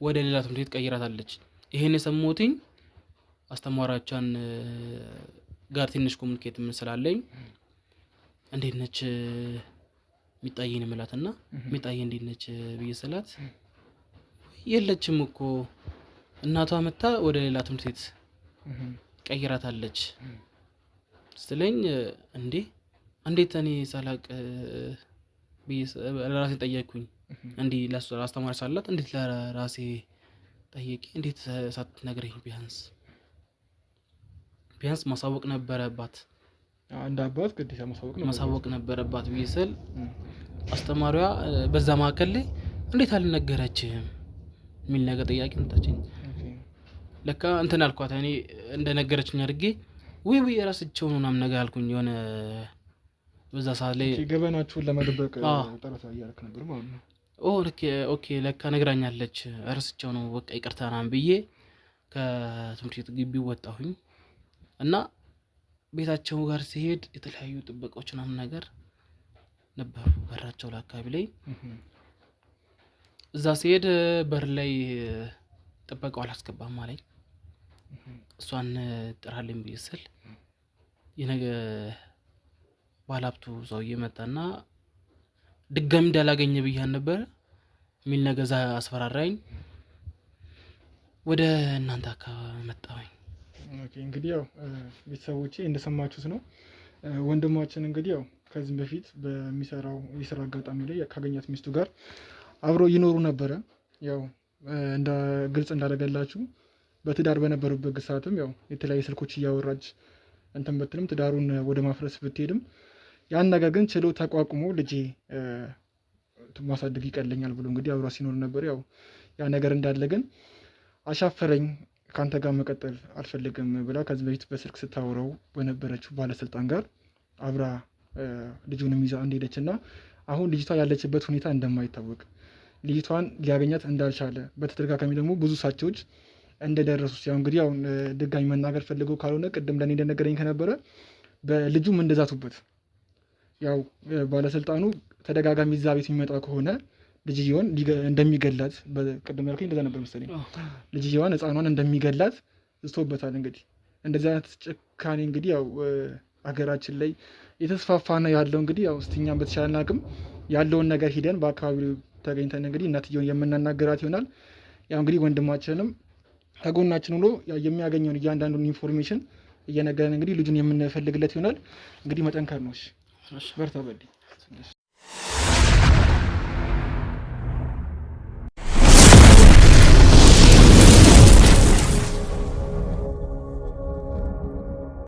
ወደ ሌላ ትምህርት ቤት ቀይራታለች። ይሄን የሰማሁትኝ አስተማሪዎቿን ጋር ትንሽ ኮሙኒኬት ምን ስላለኝ እንዴት ነች ሚጣየን እምላትና ሚጣየ እንዴት ነች ብዬ ስላት የለችም እኮ እናቷ መታ ወደ ሌላ ትምህርት ቤት ቀይራታለች ስትለኝ እንዴት እኔ ሳላቅ ለራሴ ጠየቅኩኝ። እንዲህ ለአስተማሪ ሳላት እንዴት ለራሴ ጠየቂ እንዴት ሳትነግረኝ ቢያንስ ማሳወቅ ነበረባት
አንድ አባት ግዴታ
ማሳወቅ ነበረባት ብዬ ስል አስተማሪዋ በዛ ማዕከል ላይ እንዴት አልነገረችም የሚል ነገር ጥያቄ መጣችኝ። ለካ እንትን አልኳት እኔ እንደነገረችኝ አድርጌ ወይ የራስቸው ምናምን ነገር አልኩኝ። የሆነ በዛ ሰዓት ላይ
ገበናችሁን ለመደበቅ ጥረት እያደረክ ነበር ማለት ነው።
ኦኬ ለካ ነግራኛለች እረስቸው ነው በቃ ይቅርታ ምናምን ብዬ ከትምህርት ቤት ግቢ ወጣሁኝ እና ቤታቸው ጋር ሲሄድ የተለያዩ ጥበቃዎች ምናምን ነገር ነበሩ በራቸው አካባቢ ላይ። እዛ ሲሄድ በር ላይ ጥበቃው አላስገባም አለኝ። እሷን ጥራልኝ ብዬ ስል የነገ ባለሀብቱ ሰውዬ መጣና ድጋሚ እንዳላገኘ ብያለሁ ነበር የሚል ነገር አስፈራራኝ። ወደ እናንተ አካባቢ መጣሁኝ።
እንግዲህ ያው ቤተሰቦቼ እንደሰማችሁት ነው። ወንድማችን እንግዲህ ያው ከዚህ በፊት በሚሰራው የስራ አጋጣሚ ላይ ካገኛት ሚስቱ ጋር አብሮ ይኖሩ ነበረ። ያው እንደ ግልጽ እንዳደረገላችሁ በትዳር በነበሩበት ሰዓትም ያው የተለያዩ ስልኮች እያወራች እንትን በትልም ትዳሩን ወደ ማፍረስ ብትሄድም ያን ነገር ግን ችሎ ተቋቁሞ ልጄ ማሳደግ ይቀለኛል ብሎ እንግዲህ አብሯ ሲኖር ነበር። ያው ያ ነገር እንዳለ ግን አሻፈረኝ ከአንተ ጋር መቀጠል አልፈልግም ብላ ከዚህ በፊት በስልክ ስታወራው በነበረችው ባለስልጣን ጋር አብራ ልጁንም ይዛ እንደሄደች እና አሁን ልጅቷ ያለችበት ሁኔታ እንደማይታወቅ ልጅቷን ሊያገኛት እንዳልቻለ በተደጋጋሚ ደግሞ ብዙ ሳቾች እንደደረሱ ያው እንግዲህ አሁን ድጋሚ መናገር ፈልገው ካልሆነ ቅድም ለእኔ እንደነገረኝ ከነበረ በልጁም እንደዛቱበት ያው ባለስልጣኑ ተደጋጋሚ እዛ ቤት የሚመጣ ከሆነ ልጅየዋን እንደሚገላት ቅድም ያልከኝ እንደዛ ነበር መሰለኝ። ልጅየዋን ህፃኗን እንደሚገላት ዝቶበታል። እንግዲህ እንደዚህ አይነት ጭካኔ እንግዲህ ያው አገራችን ላይ የተስፋፋና ያለው እንግዲህ ያው እኛም በተሻለን አቅም ያለውን ነገር ሂደን በአካባቢው ተገኝተን እንግዲህ እናትየውን የምናናገራት ይሆናል። ያው እንግዲህ ወንድማችንም ከጎናችን ሆኖ የሚያገኘውን እያንዳንዱን ኢንፎርሜሽን እየነገረን እንግዲህ ልጁን የምንፈልግለት ይሆናል። እንግዲህ መጠንከር ነው። እሺ በርታ በዲ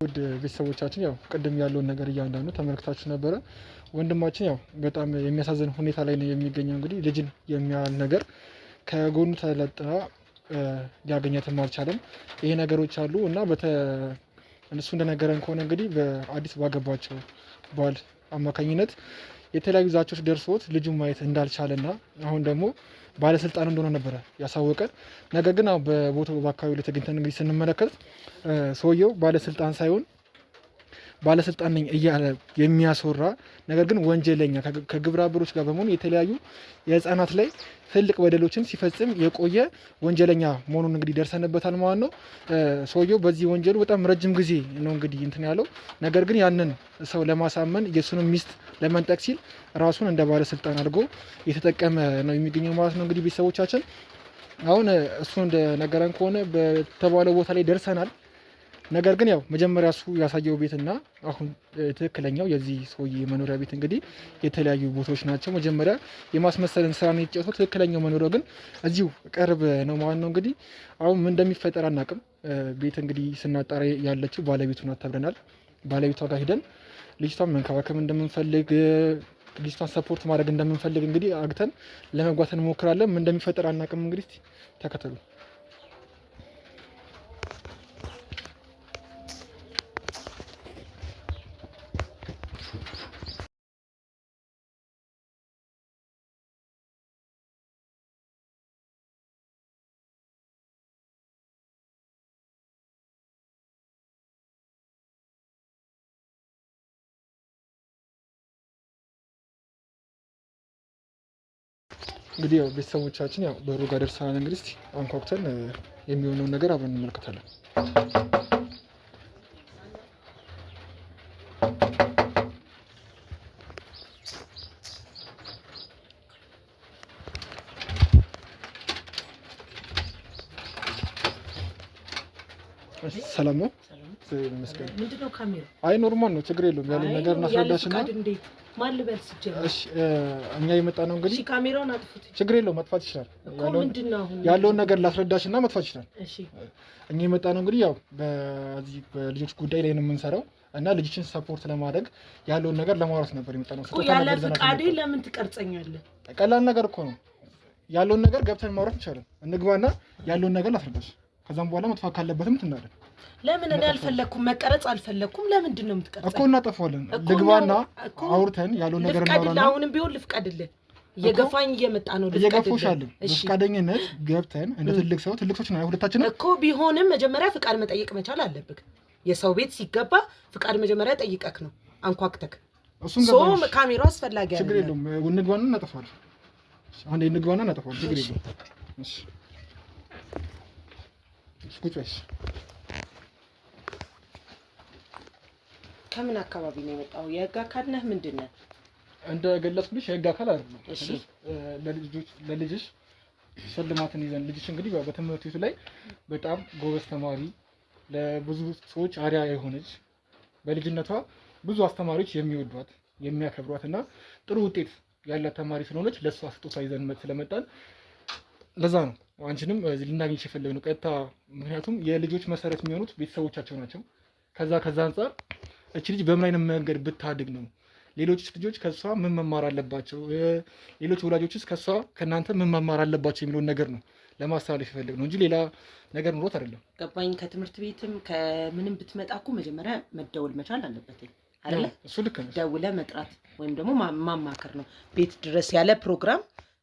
ውድ ቤተሰቦቻችን ያው ቅድም ያለውን ነገር እያንዳንዱ ተመልክታችሁ ነበረ። ወንድማችን ያው በጣም የሚያሳዝን ሁኔታ ላይ ነው የሚገኘው። እንግዲህ ልጅን የሚያህል ነገር ከጎኑ ተለጥራ ሊያገኘትም አልቻለም። ይሄ ነገሮች አሉ እና እነሱ እንደነገረን ከሆነ እንግዲህ በአዲስ ባገባቸው ባል አማካኝነት የተለያዩ ዛቾች ደርሶት ልጁን ማየት እንዳልቻለና አሁን ደግሞ ባለስልጣን እንደሆነ ነበረ ያሳወቀን። ነገር ግን አሁን በቦታው በአካባቢው ላይ ተገኝተን እንግዲህ ስንመለከት ሰውየው ባለስልጣን ሳይሆን ባለስልጣን ነኝ እያለ የሚያስወራ ነገር ግን ወንጀለኛ ከግብረ አበሮች ጋር በመሆኑ የተለያዩ የህፃናት ላይ ትልቅ በደሎችን ሲፈጽም የቆየ ወንጀለኛ መሆኑን እንግዲህ ደርሰንበታል ማለት ነው። ሰውየው በዚህ ወንጀሉ በጣም ረጅም ጊዜ ነው እንግዲህ እንትን ያለው። ነገር ግን ያንን ሰው ለማሳመን የሱንም ሚስት ለመንጠቅ ሲል ራሱን እንደ ባለስልጣን አድርጎ የተጠቀመ ነው የሚገኘው ማለት ነው። እንግዲህ ቤተሰቦቻችን አሁን እሱ እንደነገረን ከሆነ በተባለው ቦታ ላይ ደርሰናል። ነገር ግን ያው መጀመሪያ እሱ ያሳየው ቤትና አሁን ትክክለኛው የዚህ ሰውዬ መኖሪያ ቤት እንግዲህ የተለያዩ ቦታዎች ናቸው። መጀመሪያ የማስመሰልን ስራ ነው የተጫወተው። ትክክለኛው መኖሪያው ግን እዚሁ ቅርብ ነው ማለት ነው። እንግዲህ አሁን ምን እንደሚፈጠር አናውቅም። ቤት እንግዲህ ስናጣራ ያለችው ባለቤቱ ናት ተብለናል። ባለቤቷ ጋር ሂደን ልጅቷን መንከባከብ እንደምንፈልግ ልጅቷን ሰፖርት ማድረግ እንደምንፈልግ እንግዲህ አግተን ለመግባት እንሞክራለን። ምን እንደሚፈጠር አናውቅም። እንግዲህ ተከተሉ። እንግዲህ ያው ቤተሰቦቻችን ያው በሩ ጋር ደርሰናል። እንግዲህ እስቲ አንኳኩተን የሚሆነውን ነገር አብረን እንመለከታለን። ሰላም ነው?
ምንድነው ካሜራ?
አይ ኖርማል ነው፣ ችግር የለውም። ያለው ነገር እናስረዳሽና
ማን ልበል ሲጀምር?
እሺ እኛ የመጣ ነው እንግዲህ።
እሺ ካሜራውን አጥፉት።
ችግር የለውም መጥፋት ይችላል። ያለውን ነገር ላስረዳሽና መጥፋት ይችላል።
እሺ
እኛ የመጣ ነው እንግዲህ ያው በዚህ በልጆች ጉዳይ ላይ ነው የምንሰራው እና ልጅችን ሰፖርት ለማድረግ ያለውን ነገር ለማውራት ነበር የመጣ ነው።
ያለ ፍቃዴ ለምን ትቀርጸኛለህ?
ቀላል ነገር እኮ ነው። ያለውን ነገር ገብተን ማውራት እንችላለን። እንግባና ያለውን ነገር ላስረዳሽ። ከዛም በኋላ መጥፋት ካለበትም ትናለን።
ለምን እኔ አልፈለኩም፣ መቀረጽ አልፈለኩም። ለምንድን ነው የምትቀርጸው
እኮ? እናጠፋዋለን። ልግባና አውርተን ያለውን ነገር እናወራለን።
አሁንም ቢሆን ልፍቀድልህ። እየገፋኝ እየመጣ ነው።
እየገፋሻለን። በፍቃደኝነት ገብተን እንደ ትልቅ ሰዎች ነው ሁለታችንም
እኮ። ቢሆንም መጀመሪያ ፍቃድ መጠየቅ መቻል አለብህ። የሰው ቤት ሲገባ ፍቃድ መጀመሪያ ጠይቀክ ነው አንኳክተክ። እሱም ካሜራው አስፈላጊ አይደለም።
ችግር የለውም። እንግባና እናጠፋዋለን። አንዴ እንግባና እናጠፋዋለን። ችግር የለውም። እሺ ቁጭ በይ።
ከምን አካባቢ ነው የመጣው? የህግ አካል ነህ? ምንድን ነህ?
እንደ ገለጽኩልሽ የህግ አካል አይደለም። እሺ ለልጅሽ ሽልማትን ይዘን ልጅሽ እንግዲህ በትምህርት ቤቱ ላይ በጣም ጎበዝ ተማሪ፣ ለብዙ ሰዎች አሪያ የሆነች በልጅነቷ ብዙ አስተማሪዎች የሚወዷት የሚያከብሯት እና ጥሩ ውጤት ያላት ተማሪ ስለሆነች ለእሷ ስጦታ ይዘን ስለመጣን ለዛ ነው አንቺንም ልናገኝሽ የፈለግነው ቀጥታ። ምክንያቱም የልጆች መሰረት የሚሆኑት ቤተሰቦቻቸው ናቸው። ከዛ አንጻር እቺ ልጅ በምን አይነት መንገድ ብታድግ ነው ሌሎች ልጆች ከሷ ምን መማር አለባቸው፣ ሌሎች ወላጆችስ ከእናንተ ምን መማር አለባቸው የሚለውን ነገር ነው ለማስተላለፍ የፈለግነው እንጂ ሌላ ነገር ኑሮት አይደለም።
ገባኝ። ከትምህርት ቤትም ከምንም ብትመጣ እኮ መጀመሪያ መደወል መቻል አለበት አይደለ?
እሱ ልክ ነው።
ደውለህ መጥራት ወይም ደግሞ ማማከር ነው። ቤት ድረስ ያለ ፕሮግራም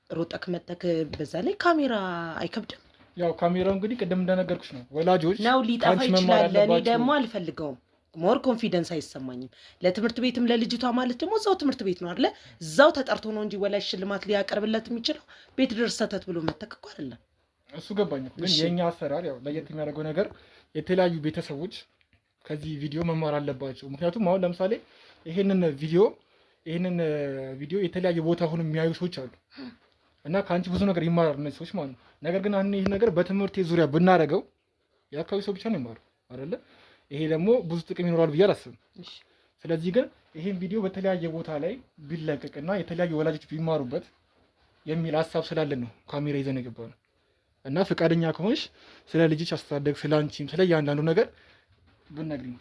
ሮጠክ መጠክ፣ በዛ ላይ ካሜራ አይከብድም?
ያው ካሜራው እንግዲህ ቅድም እንደነገርኩሽ ነው ወላጆች
ነው ሊጠፋ ይችላል። እኔ ደግሞ አልፈልገውም። ሞር ኮንፊደንስ አይሰማኝም። ለትምህርት ቤትም ለልጅቷ ማለት ደግሞ እዛው ትምህርት ቤት ነው አይደለ? እዛው ተጠርቶ ነው እንጂ ወላጅ ሽልማት ሊያቀርብለት የሚችለው ቤት ድረስ ሰተት ብሎ መተከኩ አይደለም።
እሱ ገባኝ። ግን የኛ አሰራር ያው ለየት የሚያደርገው ነገር የተለያዩ ቤተሰቦች ከዚህ ቪዲዮ መማር አለባቸው። ምክንያቱም አሁን ለምሳሌ ይሄንን ቪዲዮ የተለያየ ቦታ ሆኖ የሚያዩ ሰዎች አሉ እና ከአንቺ ብዙ ነገር ይማራሉ እነዚህ ሰዎች ማለት ነው። ነገር ግን ይህ ነገር በትምህርት ዙሪያ ብናደርገው የአካባቢ ሰው ብቻ ነው ይማሩ አይደለ? ይሄ ደግሞ ብዙ ጥቅም ይኖራል ብዬ አላስብም። ስለዚህ ግን ይሄን ቪዲዮ በተለያየ ቦታ ላይ ቢለቀቅና የተለያዩ ወላጆች ቢማሩበት የሚል ሀሳብ ስላለን ነው ካሜራ ይዘን የገባነው እና ፈቃደኛ ከሆንሽ ስለ ልጅሽ አስተዳደግ፣ ስለ አንቺም ስለ እያንዳንዱ ነገር ብትነግሪኝ።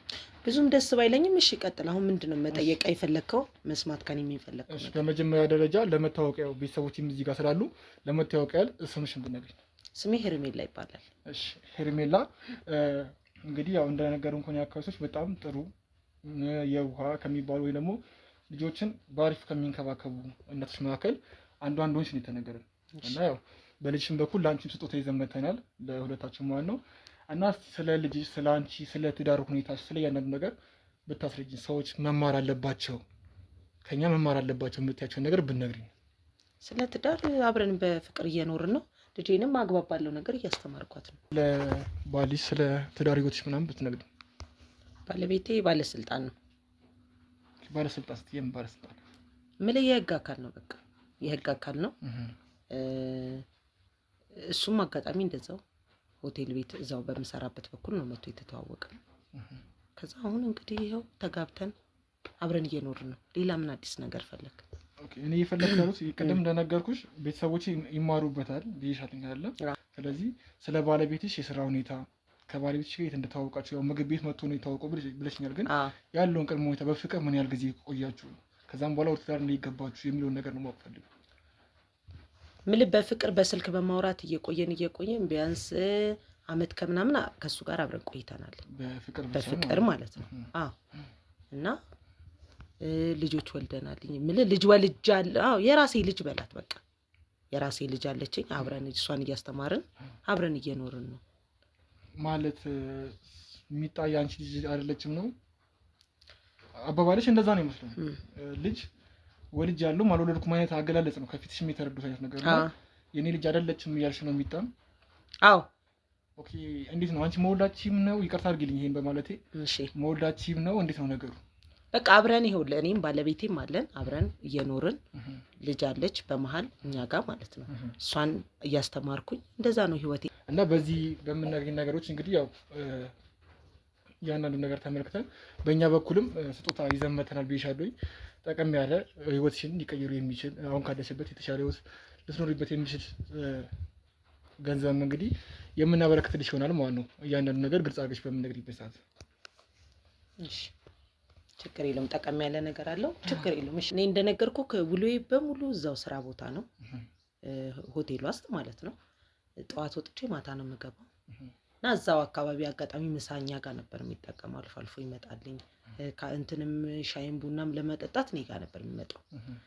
ብዙም ደስ ባይለኝም እሺ ቀጥል። አሁን ምንድነው መጠየቅ የፈለግከው? መስማት ከኔ የሚፈለግከው?
እሺ በመጀመሪያ ደረጃ ለመታወቂያው ቤተሰቦችም እዚህ ጋር ስላሉ ለመታወቂያ ስምሽን ብትነግሪኝ።
ስሜ ሄርሜላ ይባላል።
እሺ ሄርሜላ፣ እንግዲህ ያው እንደነገሩን ከሆነ አካባቢ ሰዎች በጣም ጥሩ የውሃ ከሚባሉ ወይ ደግሞ ልጆችን በአሪፍ ከሚንከባከቡ እናቶች መካከል አንዱ አንዶች ነው የተነገረን እና ያው በልጅሽም በኩል ለአንቺም ስጦታ ይዘን መጥተናል ለሁለታችን ማለት ነው። እና ስለ ልጅሽ፣ ስለ አንቺ፣ ስለ ትዳር ሁኔታ፣ ስለ እያንዳንዱ ነገር ብታስረጅኝ። ሰዎች መማር አለባቸው ከኛ መማር አለባቸው የምትያቸውን ነገር ብትነግሪኝ።
ስለ ትዳር አብረን በፍቅር እየኖርን ነው። ልጄንም አግባብ ባለው ነገር እያስተማርኳት ነው።
ለባልሽ ስለ ትዳር ህይወትሽ ምናምን ብትነግሪኝ።
ባለቤቴ ባለስልጣን ነው።
ባለስልጣን ስትይ የምን ባለስልጣን?
የምልህ የህግ አካል ነው። በቃ የህግ አካል ነው። እሱም አጋጣሚ እንደዛው ሆቴል ቤት እዛው በምሰራበት በኩል ነው መጥቶ የተተዋወቀ ነው። ከዛ አሁን እንግዲህ ይኸው ተጋብተን አብረን እየኖርን ነው። ሌላ ምን አዲስ ነገር ፈለግ?
ኦኬ እኔ እየፈለግኩት ቅድም እንደነገርኩሽ ቤተሰቦች ይማሩበታል ብዬሻለሁ አይደለ? ስለዚህ ስለ ባለቤትሽ የስራ ሁኔታ ከባለቤትሽ ጋር እንደተዋወቃችሁ ያው ምግብ ቤት መጥቶ ነው የተዋወቀው ብለሽኛል። ግን ያለውን ቅድመ ሁኔታ በፍቅር ምን ያህል ጊዜ ቆያችሁ፣ ከዛም በኋላ ወደ ትዳር እንዲገባችሁ የሚለውን ነገር ነው ማወቅ ፈልገው።
ምን በፍቅር በስልክ በማውራት እየቆየን ቢያንስ አመት ከምናምን ከሱ ጋር አብረን ቆይተናል። በፍቅር ማለት ነው። አዎ እና ልጆች ወልደናል። ምን ልጅ ወልጃለሁ። አዎ የራሴ ልጅ በላት በቃ የራሴ ልጅ አለችኝ። አብረን እሷን እያስተማርን አብረን እየኖርን ነው
ማለት። የሚጣይ አንቺ ልጅ አይደለችም ነው አባባልሽ? እንደዛ ነው ይመስላል። ልጅ ወልጅ ያለው ማልወለድኩም አይነት አገላለጽ ነው ከፊትሽ የተረዱት አይነት ነገር ነው። የኔ ልጅ አይደለችም እያልሽ ነው የሚጣም?
አዎ።
ኦኬ እንዴት ነው አንቺ መወልዳችም ነው? ይቅርታ አድርጊልኝ ይሄን በማለቴ። እሺ መወልዳችም ነው? እንዴት ነው ነገሩ?
በቃ አብረን ይኸውልህ እኔም ባለቤቴም አለን አብረን እየኖርን ልጅ አለች በመሀል እኛ ጋር ማለት ነው። እሷን እያስተማርኩኝ እንደዛ ነው ህይወቴ። እና
በዚህ በምናገኝ ነገሮች እንግዲህ ያው ያንዳንዱ ነገር ተመልክተን በእኛ በኩልም ስጦታ ይዘን መተናል ብዬሻለሁኝ። ጠቀም ያለ ህይወትሽን ሊቀይሩ የሚችል አሁን ካለሽበት የተሻለ ህይወት ልትኖሪበት የሚችል ገንዘብ እንግዲህ የምናበረክትልሽ ይሆናል ማለት ነው። እያንዳንዱ ነገር ግልጽ አድርገሽ በምንነግርበት ሰዓት
እሺ ችግር የለውም። ጠቀም ያለ ነገር አለው። ችግር የለውም። እሺ እኔ እንደነገርኩ ውሎዬ በሙሉ እዛው ስራ ቦታ ነው፣ ሆቴል ውስጥ ማለት ነው። ጠዋት ወጥቼ ማታ ነው የምገባው እና እዛው አካባቢ አጋጣሚ ምሳኛ ጋር ነበር የሚጠቀመው። አልፎ አልፎ ይመጣልኝ ከእንትንም ሻይም ቡናም ለመጠጣት እኔ ጋር ነበር የሚመጣው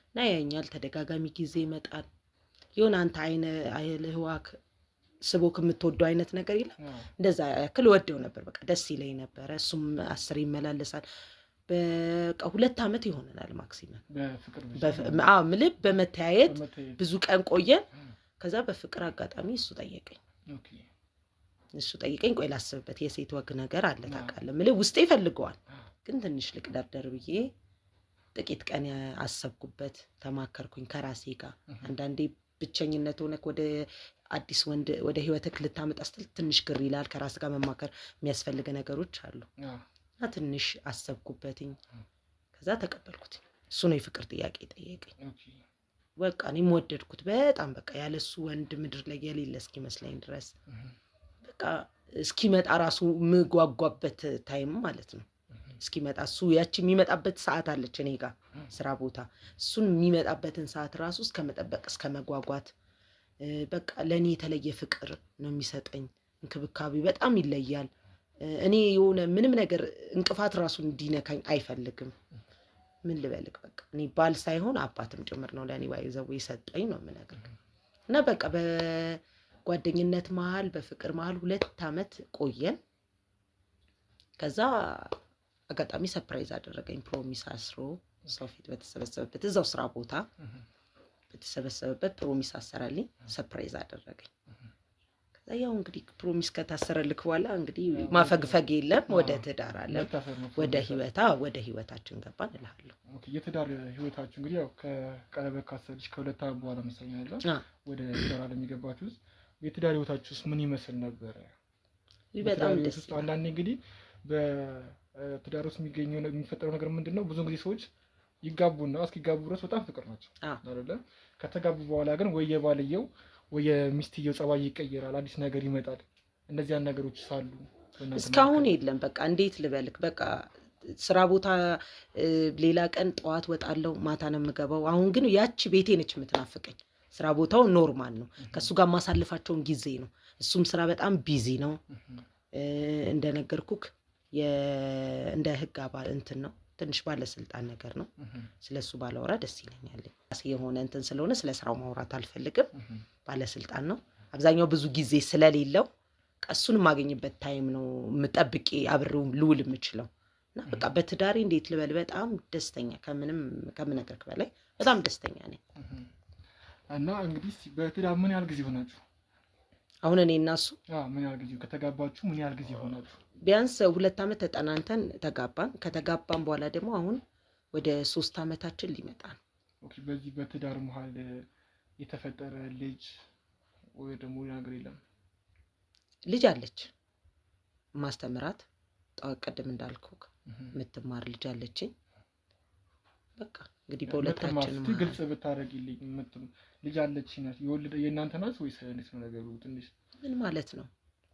እና ያኛል ተደጋጋሚ ጊዜ ይመጣል። የሆነ አንተ አይነ ህዋክ ስቦክ የምትወደው አይነት ነገር የለም እንደዛ ያክል ወደው ነበር። በቃ ደስ ይለኝ ነበር። እሱም 10 ይመላለሳል። በቃ 2 አመት ይሆነናል ማክሲመም ምልብ በመተያየት ብዙ ቀን ቆየን። ከዛ በፍቅር አጋጣሚ እሱ ጠየቀኝ። ቆይ ላስብበት፣ የሴት ወግ ነገር አለ ታውቃለህ፣ ምልብ ውስጤ ይፈልገዋል። ግን ትንሽ ልቅደርደር ብዬ ጥቂት ቀን አሰብኩበት፣ ተማከርኩኝ ከራሴ ጋር። አንዳንዴ ብቸኝነት ሆነክ ወደ አዲስ ወንድ ወደ ህይወትክ ልታመጣ ስትል ትንሽ ግር ይላል። ከራስ ጋር መማከር የሚያስፈልግ ነገሮች አሉ እና ትንሽ አሰብኩበትኝ። ከዛ ተቀበልኩት። እሱ ነው የፍቅር ጥያቄ ጠየቀኝ። በቃ እኔም ወደድኩት በጣም። በቃ ያለሱ ወንድ ምድር ላይ የሌለ እስኪመስለኝ ድረስ በቃ እስኪመጣ ራሱ ምጓጓበት ታይም ማለት ነው። እስኪመጣ እሱ ያቺ የሚመጣበት ሰዓት አለች እኔ ጋር ስራ ቦታ። እሱን የሚመጣበትን ሰዓት ራሱ እስከመጠበቅ እስከመጓጓት በቃ ለእኔ የተለየ ፍቅር ነው የሚሰጠኝ። እንክብካቤ በጣም ይለያል። እኔ የሆነ ምንም ነገር እንቅፋት ራሱ እንዲነካኝ አይፈልግም። ምን ልበልክ በቃ እኔ ባል ሳይሆን አባትም ጭምር ነው ለእኔ ባይዘው የሰጠኝ ነው የምነግርህ። እና በቃ በጓደኝነት መሀል በፍቅር መሀል 2 አመት ቆየን። ከዛ አጋጣሚ ሰርፕራይዝ አደረገኝ። ፕሮሚስ አስሮ ሰው ፊት በተሰበሰበበት እዛው ስራ ቦታ በተሰበሰበበት ፕሮሚስ አሰራልኝ፣ ሰርፕራይዝ አደረገኝ። ከዛ ያው እንግዲህ ፕሮሚስ ከታሰረልክ በኋላ እንግዲህ ማፈግፈግ የለም፣ ወደ ትዳር አለ፣ ወደ ህይወታችን ገባን እልሃለሁ።
ኦኬ የትዳር ህይወታችሁ እንግዲህ ያው ከቀለበት ካሰርሽ ከ2 አመት በኋላ መሰለኝ አይደል ወደ ትዳር ዓለም የገባችሁት። የትዳር ህይወታችሁስ ምን ይመስል ነበር?
በጣም ደስ ይላል።
አንዳንዴ እንግዲህ በትዳር ውስጥ የሚፈጠረው ነገር ምንድነው? ብዙ ጊዜ ሰዎች ይጋቡና እስኪጋቡ ድረስ በጣም ፍቅር ናቸው አይደለ? ከተጋቡ በኋላ ግን ወይ ባልየው ወይ ሚስትየው ጸባይ ይቀየራል፣ አዲስ ነገር ይመጣል። እንደዚህ አይነት ነገሮች ሳሉ
እስካሁን የለም። በቃ እንዴት ልበልክ፣ በቃ ስራ ቦታ ሌላ ቀን ጠዋት ወጣለሁ፣ ማታ ነው የምገባው። አሁን ግን ያቺ ቤቴ ነች የምትናፍቀኝ። ስራ ቦታው ኖርማል ነው፣ ከሱ ጋር ማሳልፋቸውን ጊዜ ነው። እሱም ስራ በጣም ቢዚ ነው እንደነገርኩክ። እንደ ህግ አባል እንትን ነው፣ ትንሽ ባለስልጣን ነገር ነው። ስለሱ ባላወራ ደስ ይለኛል። የሆነ እንትን ስለሆነ ስለ ስራው ማውራት አልፈልግም። ባለስልጣን ነው። አብዛኛው ብዙ ጊዜ ስለሌለው እሱን የማገኝበት ታይም ነው የምጠብቄ አብሬው ልውል የምችለው። እና በቃ በትዳሬ እንዴት ልበል በጣም ደስተኛ፣ ከምነግርህ በላይ በጣም ደስተኛ ነኝ።
እና እንግዲህ በትዳር ምን ያህል ጊዜ ሆናችሁ?
አሁን እኔ እና እሱ
ምን ያህል ጊዜ ከተጋባችሁ? ምን ያህል ጊዜ ሆናችሁ?
ቢያንስ 2 አመት ተጠናንተን ተጋባን። ከተጋባን በኋላ ደግሞ አሁን ወደ 3 አመታችን ሊመጣ ነው።
ኦኬ በዚህ በትዳር መሀል የተፈጠረ ልጅ ወይ ደግሞ ነገር የለም?
ልጅ አለች ማስተምራት፣ ቅድም እንዳልኩህ የምትማር ልጅ አለችኝ። በቃ እንግዲህ በሁለታችን
ግልጽ ብታረጊልኝ፣ ልጅ አለች ናት የእናንተ ናት ወይስ እንዴት ነው ነገሩ? ትንሽ
ምን ማለት ነው?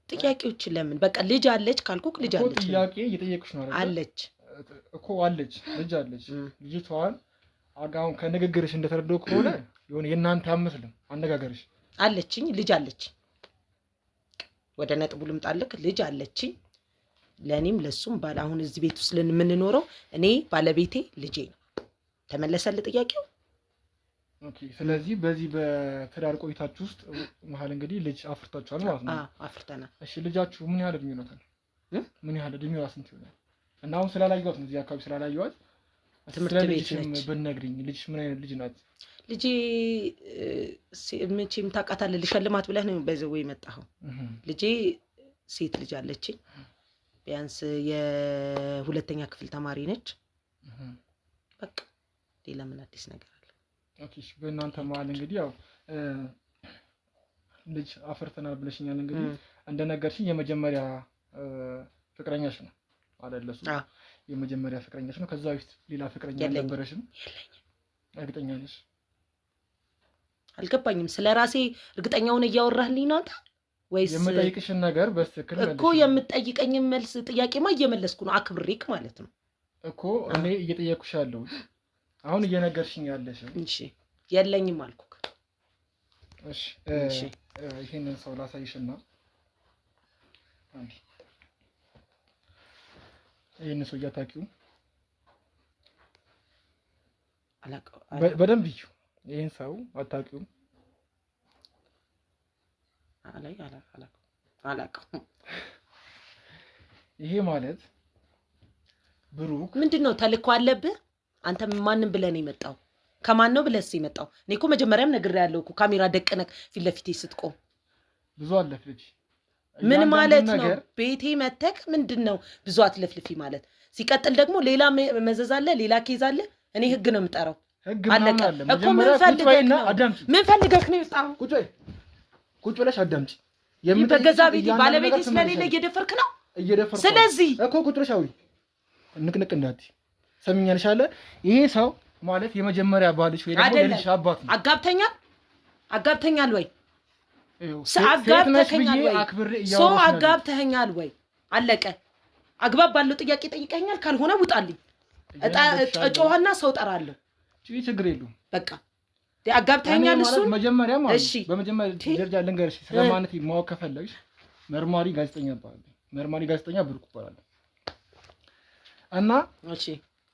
ጥያቄዎችን ለምን በቃ ልጅ አለች ካልኩክ ልጅ አለች።
ጥያቄ እየጠየቅሽ ነው አይደል?
አለች
እኮ አለች፣ ልጅ አለች። ልጅቷን አጋውን ከንግግርሽ እንደተረዳው ከሆነ የሆነ የእናንተ አመስልም አነጋገርሽ።
አለችኝ፣ ልጅ አለች። ወደ ነጥቡ ልምጣልክ። ልጅ አለችኝ፣ ለእኔም ለሱም ባል። አሁን እዚህ ቤት ውስጥ የምንኖረው እኔ ባለቤቴ ልጄ ነው። ተመለሰልህ ጥያቄው?
ኦኬ ስለዚህ በዚህ በትዳር ቆይታችሁ ውስጥ መሀል እንግዲህ ልጅ አፍርታችኋል ማለት ነው?
አፍርተናል።
እሺ ልጃችሁ ምን ያህል እድሜ ይሆናል? ምን ያህል እድሜዋ ስንት ይሆናል? እና አሁን ስላላየኋት ነው እዚህ አካባቢ ስላላየኋት
ትምህርት ቤት ነች።
ብትነግሪኝ ልጅ ምን አይነት ልጅ ናት?
ልጄ መቼም ታውቃታለህ፣ ልሸልማት ብለህ ነው በዘው የመጣኸው። ልጄ ሴት ልጅ አለችኝ። ቢያንስ የ2ኛ ክፍል ተማሪ ነች። በቃ ሌላ ምን አዲስ ነገር አለ?
ኦኬ በእናንተ መሀል እንግዲህ ያው ልጅ አፍርተናል ብለሽኛል። እንግዲህ እንደነገርሽኝ የመጀመሪያ ፍቅረኛሽ ነው አይደል? እሱ የመጀመሪያ ፍቅረኛሽ ነው? ከዛ በፊት ሌላ ፍቅረኛ አልነበረሽም? እርግጠኛ ነሽ?
አልገባኝም። ስለ ራሴ እርግጠኛ ሆነ እያወራህልኝ ነው አንተ ወይስ?
የምጠይቅሽን ነገር በትክክል መልስ
እኮ የምጠይቀኝን መልስ ጥያቄማ እየመለስኩ ነው፣ አክብሬክ ማለት ነው
እኮ። እኔ እየጠየኩሽ ያለው አሁን እየነገርሽኝ ያለሽ።
እሺ የለኝም አልኩክ።
እሺ ይሄንን ሰው ላሳይሽና ይሄን ሰው እያታቂው በደንብ እዩ። ይሄን ሰው አታቂው?
አላውቅም።
ይሄ ማለት ብሩክ
ምንድን ነው? ተልኮ አለብህ አንተ። ማንም ብለህ ነው የመጣው? ከማን ነው ብለህስ የመጣው? እኔ እኮ መጀመሪያም ነግሬሃለሁ እኮ ካሜራ ደቅነህ ፊት ለፊቴ ስትቆም
ብዙ አለፍልፊ።
ምን ማለት ነው? ቤቴ መተክ ምንድን ነው ብዙ አትለፍልፊ ማለት? ሲቀጥል ደግሞ ሌላ መዘዝ አለ፣ ሌላ ኬዝ አለ። እኔ ህግ ነው የምጠራው።
አለቀ እኮ። ምን
ፈልገህ ነው የመጣው?
ቁጭ ብለሽ አዳምጪ።
በገዛ ቤቴ ባለቤቴ ስለሌለ እየደፈርክ ነው። ስለዚህ
እኮ ቁጭ ብለሽ አውሪ። ንቅንቅ እንዳትዪ ሰምኛልሽ አለ። ይሄ ሰው ማለት የመጀመሪያ ባልሽ ወይ ደግሞ የልጅሽ አባት ነው። አጋብተኛል ወይ? አጋብተኛል ወይ? አለቀ። አግባብ ባለው ጥያቄ ጠይቀኛል። ካልሆነ ውጣልኝ። እጮህና ሰው ጠራለሁ። ችግር የለውም በቃ።
አጋብተኛል እሱ
መጀመሪያ ማለት እሺ። በመጀመሪያ ደረጃ ልንገርሽ፣ ስለማንነት ማወቅ ከፈለግሽ መርማሪ ጋዜጠኛ ይባላል። መርማሪ ጋዜጠኛ ብሩክ ይባላል። እና
እሺ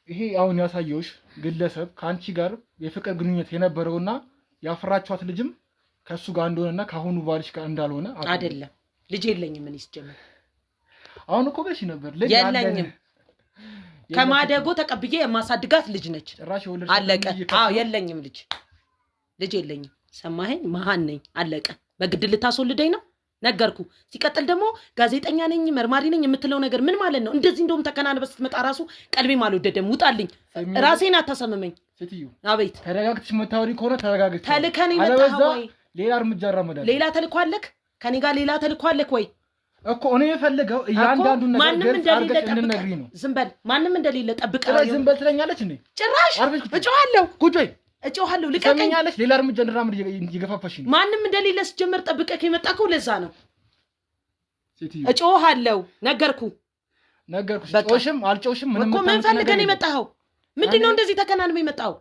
ይሄ አሁን ያሳየውሽ ግለሰብ ከአንቺ ጋር የፍቅር ግንኙነት የነበረውና ያፈራችኋት ልጅም ከሱ ጋር እንደሆነና ካሁኑ ባልሽ ጋር እንዳልሆነ
አይደለም። ልጅ የለኝም። ምን ይስጀምር?
አሁን እኮ በሽ ነበር። ልጅ
የለኝም። ከማደጎ ተቀብዬ የማሳድጋት ልጅ ነች። አለቀ። የለኝም። ልጅ የለኝም። ሰማኸኝ? መሀን ነኝ። አለቀ። በግድ ልታስወልደኝ ነው? ነገርኩ። ሲቀጥል ደግሞ ጋዜጠኛ ነኝ መርማሪ ነኝ የምትለው ነገር ምን ማለት ነው? እንደዚህ እንደውም ተከናንበ ስትመጣ ራሱ ቀልቤም አልወደደም። ውጣልኝ። ራሴን አታሰምመኝ።
ሴትዮ
አቤት።
ተረጋግተሽ መታወሪ ከሆነ ተረጋግተሽ።
ተልከን ይመጣው ወይ?
ሌላ እርምጃ አራመዳለሁ።
ሌላ ተልኮ አለክ? ከኔ ጋር ሌላ ተልኮ አለክ ወይ?
እኮ እኔ የፈለገው እያንዳንዱ ነገር ግልጽ አድርገሽ እንድትነግሪኝ ነው።
ዝም በል። ማንም እንደሌለ ጠብቀህ
ዝም በል ትለኛለች እንዴ?
ጭራሽ እጮሃለሁ።
ቁጭ በይ።
እጮሃለሁ። ልቀቀኝ።
ትሰሚኛለሽ? ሌላ እርምጃ እንድራመድ እየገፋፋሽ ነው።
ማንም እንደሌለ ስትጀምር ጠብቀህ ከመጣከው ለዛ ነው። እጮሃለሁ። ነገርኩሽ። ጮሽም አልጮሽም ምንም እኮ ምን ፈልገህ ነው የመጣኸው? ምንድነው እንደዚህ ተከናንበህ የመጣኸው?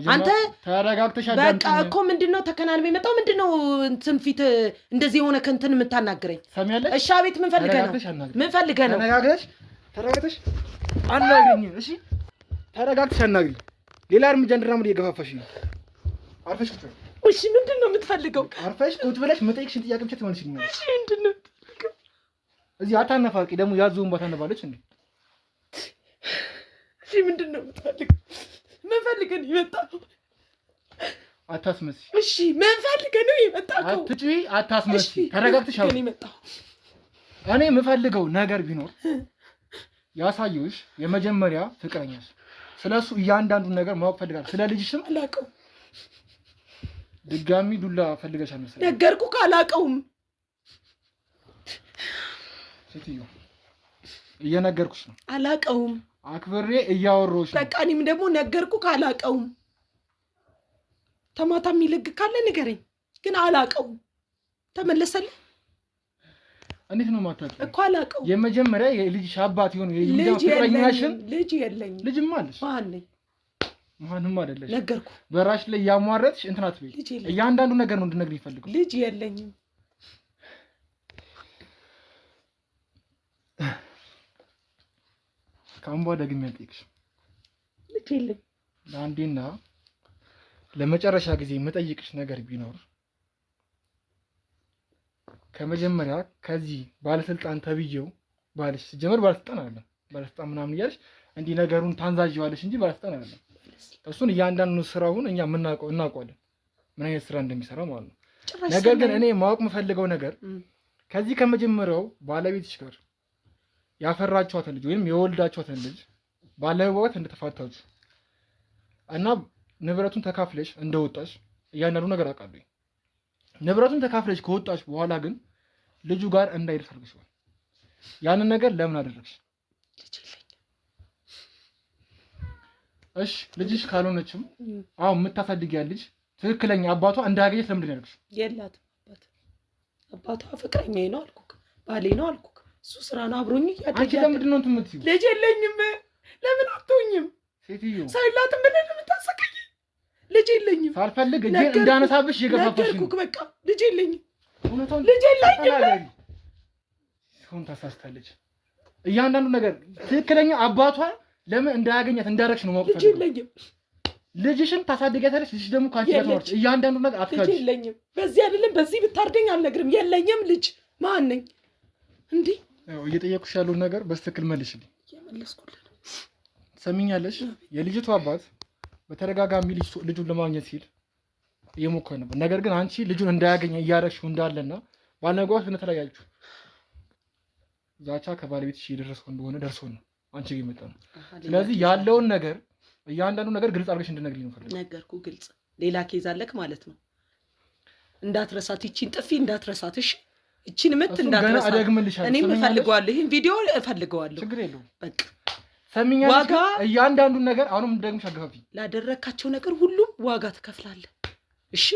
አንተ
ተረጋግተሽ አዳምጪኝ።
በቃ እኮ ምንድነው ተከናንበህ የመጣው? ምንድነው እንትን ፊት እንደዚህ የሆነ ከእንትን የምታናግረኝ?
ሰሚያለሽ?
እሺ አቤት። ምን ፈልገህ ነው? ምን ፈልገህ ነው?
ተረጋግተሽ አናግሪኝ። እሺ ተረጋግተሽ አናግሪኝ። ሌላ እርምጃ እንድራመድ እየገፋፋሽ ነው። አርፈሽ ቁጭ በይ።
እሺ ምንድነው የምትፈልገው?
አርፈሽ ቁጭ ብለሽ መጠየቅሽን ጥያቄ ብቻ ትመልሽልኛለሽ።
እሺ ምንድነው?
እዚህ አታነፋቂ። ደግሞ ያዙውን ባታነባለች እንዴ?
እሺ ምንድነው የምትፈልገው? ምን ፈልገህ ነው የመጣኸው?
አታስመስይ።
እሺ ምን ፈልገህ ነው የመጣኸው?
አትጪ፣ አታስመስይ። ተረጋግተሽ አውሪ። እኔ የምፈልገው ነገር ቢኖር ያሳየውሽ የመጀመሪያ ፍቅረኛሽ ስለሱ እያንዳንዱን ነገር ማወቅ ፈልጋለሁ። ስለ ልጅሽም
አላውቀውም።
ድጋሚ ዱላ ፈልገሻል መሰለኝ።
ነገርኩህ አላውቀውም።
ሴትዮ እየነገርኩሽ ነው።
አላውቀውም።
አክብሬ እያወራሁሽ ነው።
በቃ እኔም ደግሞ ነገርኩህ አላውቀውም። ተማታ የሚልግ ካለ ንገረኝ፣ ግን አላውቀውም። ተመለሰልኝ።
እንዴት ነው የማታውቂው?
እኮ አላውቀውም።
የመጀመሪያ የልጅሽ አባት ይሆን ፍቅረኛሽን?
ልጅ የለኝም።
ልጅማ አለሽ? ማንም አይደለሽ።
ነገርኩህ።
በራሽ ላይ ያሟረትሽ እንትን አትበይ። እያንዳንዱ ነገር ነው እንድነግሪኝ ፈልገው።
ልጅ የለኝም።
ካምባ ደግሜ አልጠይቅሽም።
ልጅ የለኝም።
ለአንዴና ለመጨረሻ ጊዜ የምጠይቅሽ ነገር ቢኖር ከመጀመሪያ ከዚህ ባለስልጣን ተብዬው ባልሽ ሲጀመር ባለስልጣን አይደለም። ባለስልጣን ምናምን እያልሽ እንዲህ ነገሩን ታንዛዥዋለሽ እንጂ ባለስልጣን አይደለም። እሱን እያንዳንዱ ስራውን እኛ እናውቀዋለን፣ ምን አይነት ስራ እንደሚሰራ ማለት ነው። ነገር ግን እኔ ማወቅ የምፈልገው ነገር ከዚህ ከመጀመሪያው ባለቤትሽ ጋር ያፈራችኋትን ልጅ ወይም የወልዳችኋትን ልጅ ባለመግባባት እንደተፋታችሁ እና ንብረቱን ተካፍለሽ እንደወጣሽ እያንዳንዱ ነገር አውቃለሁ። ንብረቱን ተካፍለሽ ከወጣሽ በኋላ ግን ልጁ ጋር እንዳይደርስ አድርገሽዋል። ያንን ነገር ለምን አደረግሽ? እሺ ልጅሽ ካልሆነችም አሁን የምታሳድጊያ ልጅ ትክክለኛ አባቷ እንዳያገኘት ለምንድን ነው ያልኩሽ?
የላትም አባቷ ፍቅረኛዬ ነው አልኩክ፣ ባሌ ነው አልኩክ። እሱ ስራ ነው አብሮኝ ያደገ።
አንቺ ለምንድን ነው እንትን የምትይው?
ልጅ የለኝም። ለምን አትሆኝም?
ሴትዮ
ሳይላትም ምን እንደምታሰቃይ ልጅ የለኝም።
ሳልፈልግ እጄን እንዳነሳብሽ እየገፋፋሽ ነው።
በቃ ልጅ የለኝም።
እውነታውን
ልጅ የለኝም።
ሰውን ታሳስታለች። እያንዳንዱ ነገር ትክክለኛ አባቷ ለምን እንዳያገኛት እንዳረግሽ ነው ማወቅ።
ልጅ የለኝም።
ልጅሽን ታሳድጊያታለሽ። ልጅሽ ደግሞ ካንቺ ጋር ትኖርሽ። እያንዳንዱ ነገር አትካጂ።
ልጅ የለኝም። በዚህ አይደለም በዚህ ብታርደኝ አልነግርም። የለኝም ልጅ። ማን ነኝ እንዴ?
እየጠየኩሽ ያለውን ነገር በስትክክል መልሽልኝ።
እየመለስኩልህ ነው።
ሰሚኛለሽ? የልጅቷ አባት በተደጋጋሚ ልጁን ለማግኘት ሲል እየሞከረ ነበር። ነገር ግን አንቺ ልጁን እንዳያገኝ እያረግሽው እንዳለና ባልነግሯት ግን ተለያያችሁ። ዛቻ ከባለቤትሽ እየደረሰው እንደሆነ ደርሶ ነው አንቺ ጋር የመጣ ነው። ስለዚህ ያለውን ነገር እያንዳንዱ ነገር ግልጽ አድርገሽ እንድነግሪኝ ነው ፈልገው።
ነገርኩ ግልጽ። ሌላ ኬዝ አለክ ማለት ነው። እንዳትረሳት፣ ይቺን ጥፊ እንዳትረሳት። እሺ ይቺን ምት እንዳትረሳት። እኔም እፈልገዋለሁ፣ ይሄን ቪዲዮ እፈልገዋለሁ።
ችግር የለውም
በቃ
ሰሚኛለሽ? ዋጋ እያንዳንዱ ነገር አሁንም ደግመሽ አገፋፊ።
ላደረካቸው ነገር ሁሉም ዋጋ ትከፍላለህ። እሺ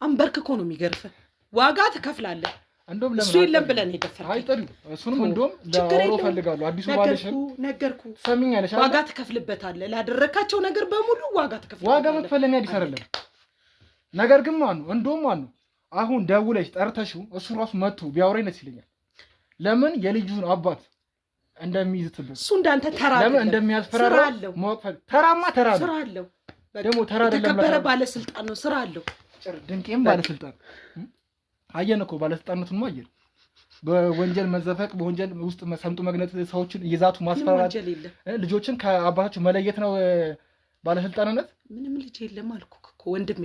አንበርክኮ ነው የሚገርፈህ። ዋጋ ትከፍላለህ።
እንደውም
እሱ የለም ብለን የደፈርከኝ
አይጠሪው። እሱንም እንደውም ለአውሮ ፈልጋለሁ። አዲሱ ባለሽን
ነገርኩ።
ሰሚኛለሽ?
ዋጋ ትከፍልበታለህ። ላደረካቸው ነገር በሙሉ ዋጋ ትከፍላለህ።
ዋጋ መክፈል አዲስ አይደለም። ነገር ግን እንደውም አሁን ደውለሽ ጠርተሽው እሱ ራሱ መጥቶ ቢያወራኝ ደስ ይለኛል። ለምን የልጁን አባት እንደሚይዝትበት
እሱ እንዳንተ ተራ
ለምን እንደሚያስፈራራ ማወቅ ተራማ ተራ ነው።
ስራ አለው
ደግሞ ተራ አይደለም።
የተከበረ ባለስልጣን ነው። ስራ አለው።
ድንቄም ባለስልጣን አየን እኮ ባለስልጣንነቱን አየን። በወንጀል መዘፈቅ፣ በወንጀል ውስጥ ሰምጡ መግነጥ፣ ሰዎችን እየዛቱ ማስፈራራት፣ ልጆችን ከአባታቸው መለየት ነው ባለስልጣንነት።
ምንም ልጅ የለም አልኩህ እኮ ወንድሜ።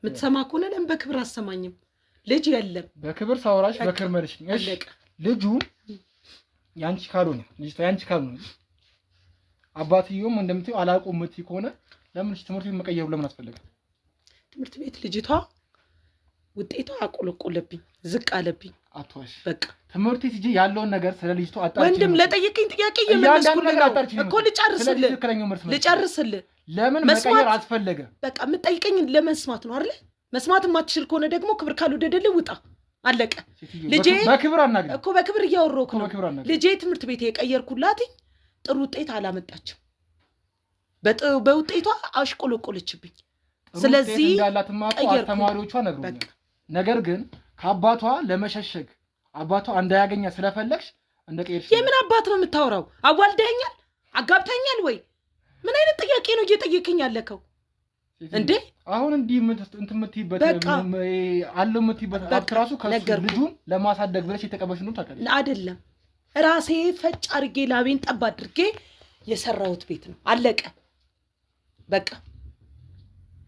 የምትሰማ ከሆነ ለምን በክብር አሰማኝም? ልጅ የለም።
በክብር ሳወራሽ በክብር መልሽኝ። እሺ ልጁ ያንቺ ካልሆነ ልጅቷ ያንቺ ካልሆነ አባትየውም እንደምትይው አላውቀውም የምትይ ከሆነ ለምን ትምህርት ቤት መቀየሩ ለምን አስፈለገ?
ትምህርት ቤት ልጅቷ ውጤቷ አቆለቆለብኝ፣ ዝቅ አለብኝ።
አትዋሽ።
በቃ
ትምህርት ቤት ያለውን ነገር ስለ ልጅቷ አጣርቼ
ወንድም ለጠየቀኝ ጥያቄ እየመለስኩልህ ነው እኮ። ልጨርስልህ።
ለምን መቀየር አስፈለገ?
በቃ የምጠይቀኝ ለመስማት ነው አይደል? መስማት የማትችል ከሆነ ደግሞ ክብር ካልወደደልህ ውጣ። አለቀ። ልጄ
በክብር አናግሪ
እኮ በክብር እያወራሁህ ነው። ልጄ ትምህርት ቤት የቀየርኩላት ጥሩ ውጤት አላመጣችም። በውጤቷ አሽቆለቆለችብኝ። ስለዚህ
እንዳላትማ አስተማሪዎቿ ነግሮኛል። ነገር ግን ከአባቷ ለመሸሸግ አባቷ እንዳያገኛ ስለፈለግሽ እንደቀየርሽ።
የምን አባት ነው የምታወራው? አዋልደኸኛል? አጋብተኛል ወይ? ምን አይነት ጥያቄ ነው እየጠየቅኝ ያለከው እንዴ?
አሁን እንዲህ እንትን የምትይበት አለው የምትይበት አትራሱ ከሱ ልጁን ለማሳደግ ብለሽ የተቀበልሽ ነው ታውቃለሽ
አይደለም? ራሴ ፈጭ አድርጌ ላቤን ጠብ አድርጌ የሰራሁት ቤት ነው። አለቀ በቃ።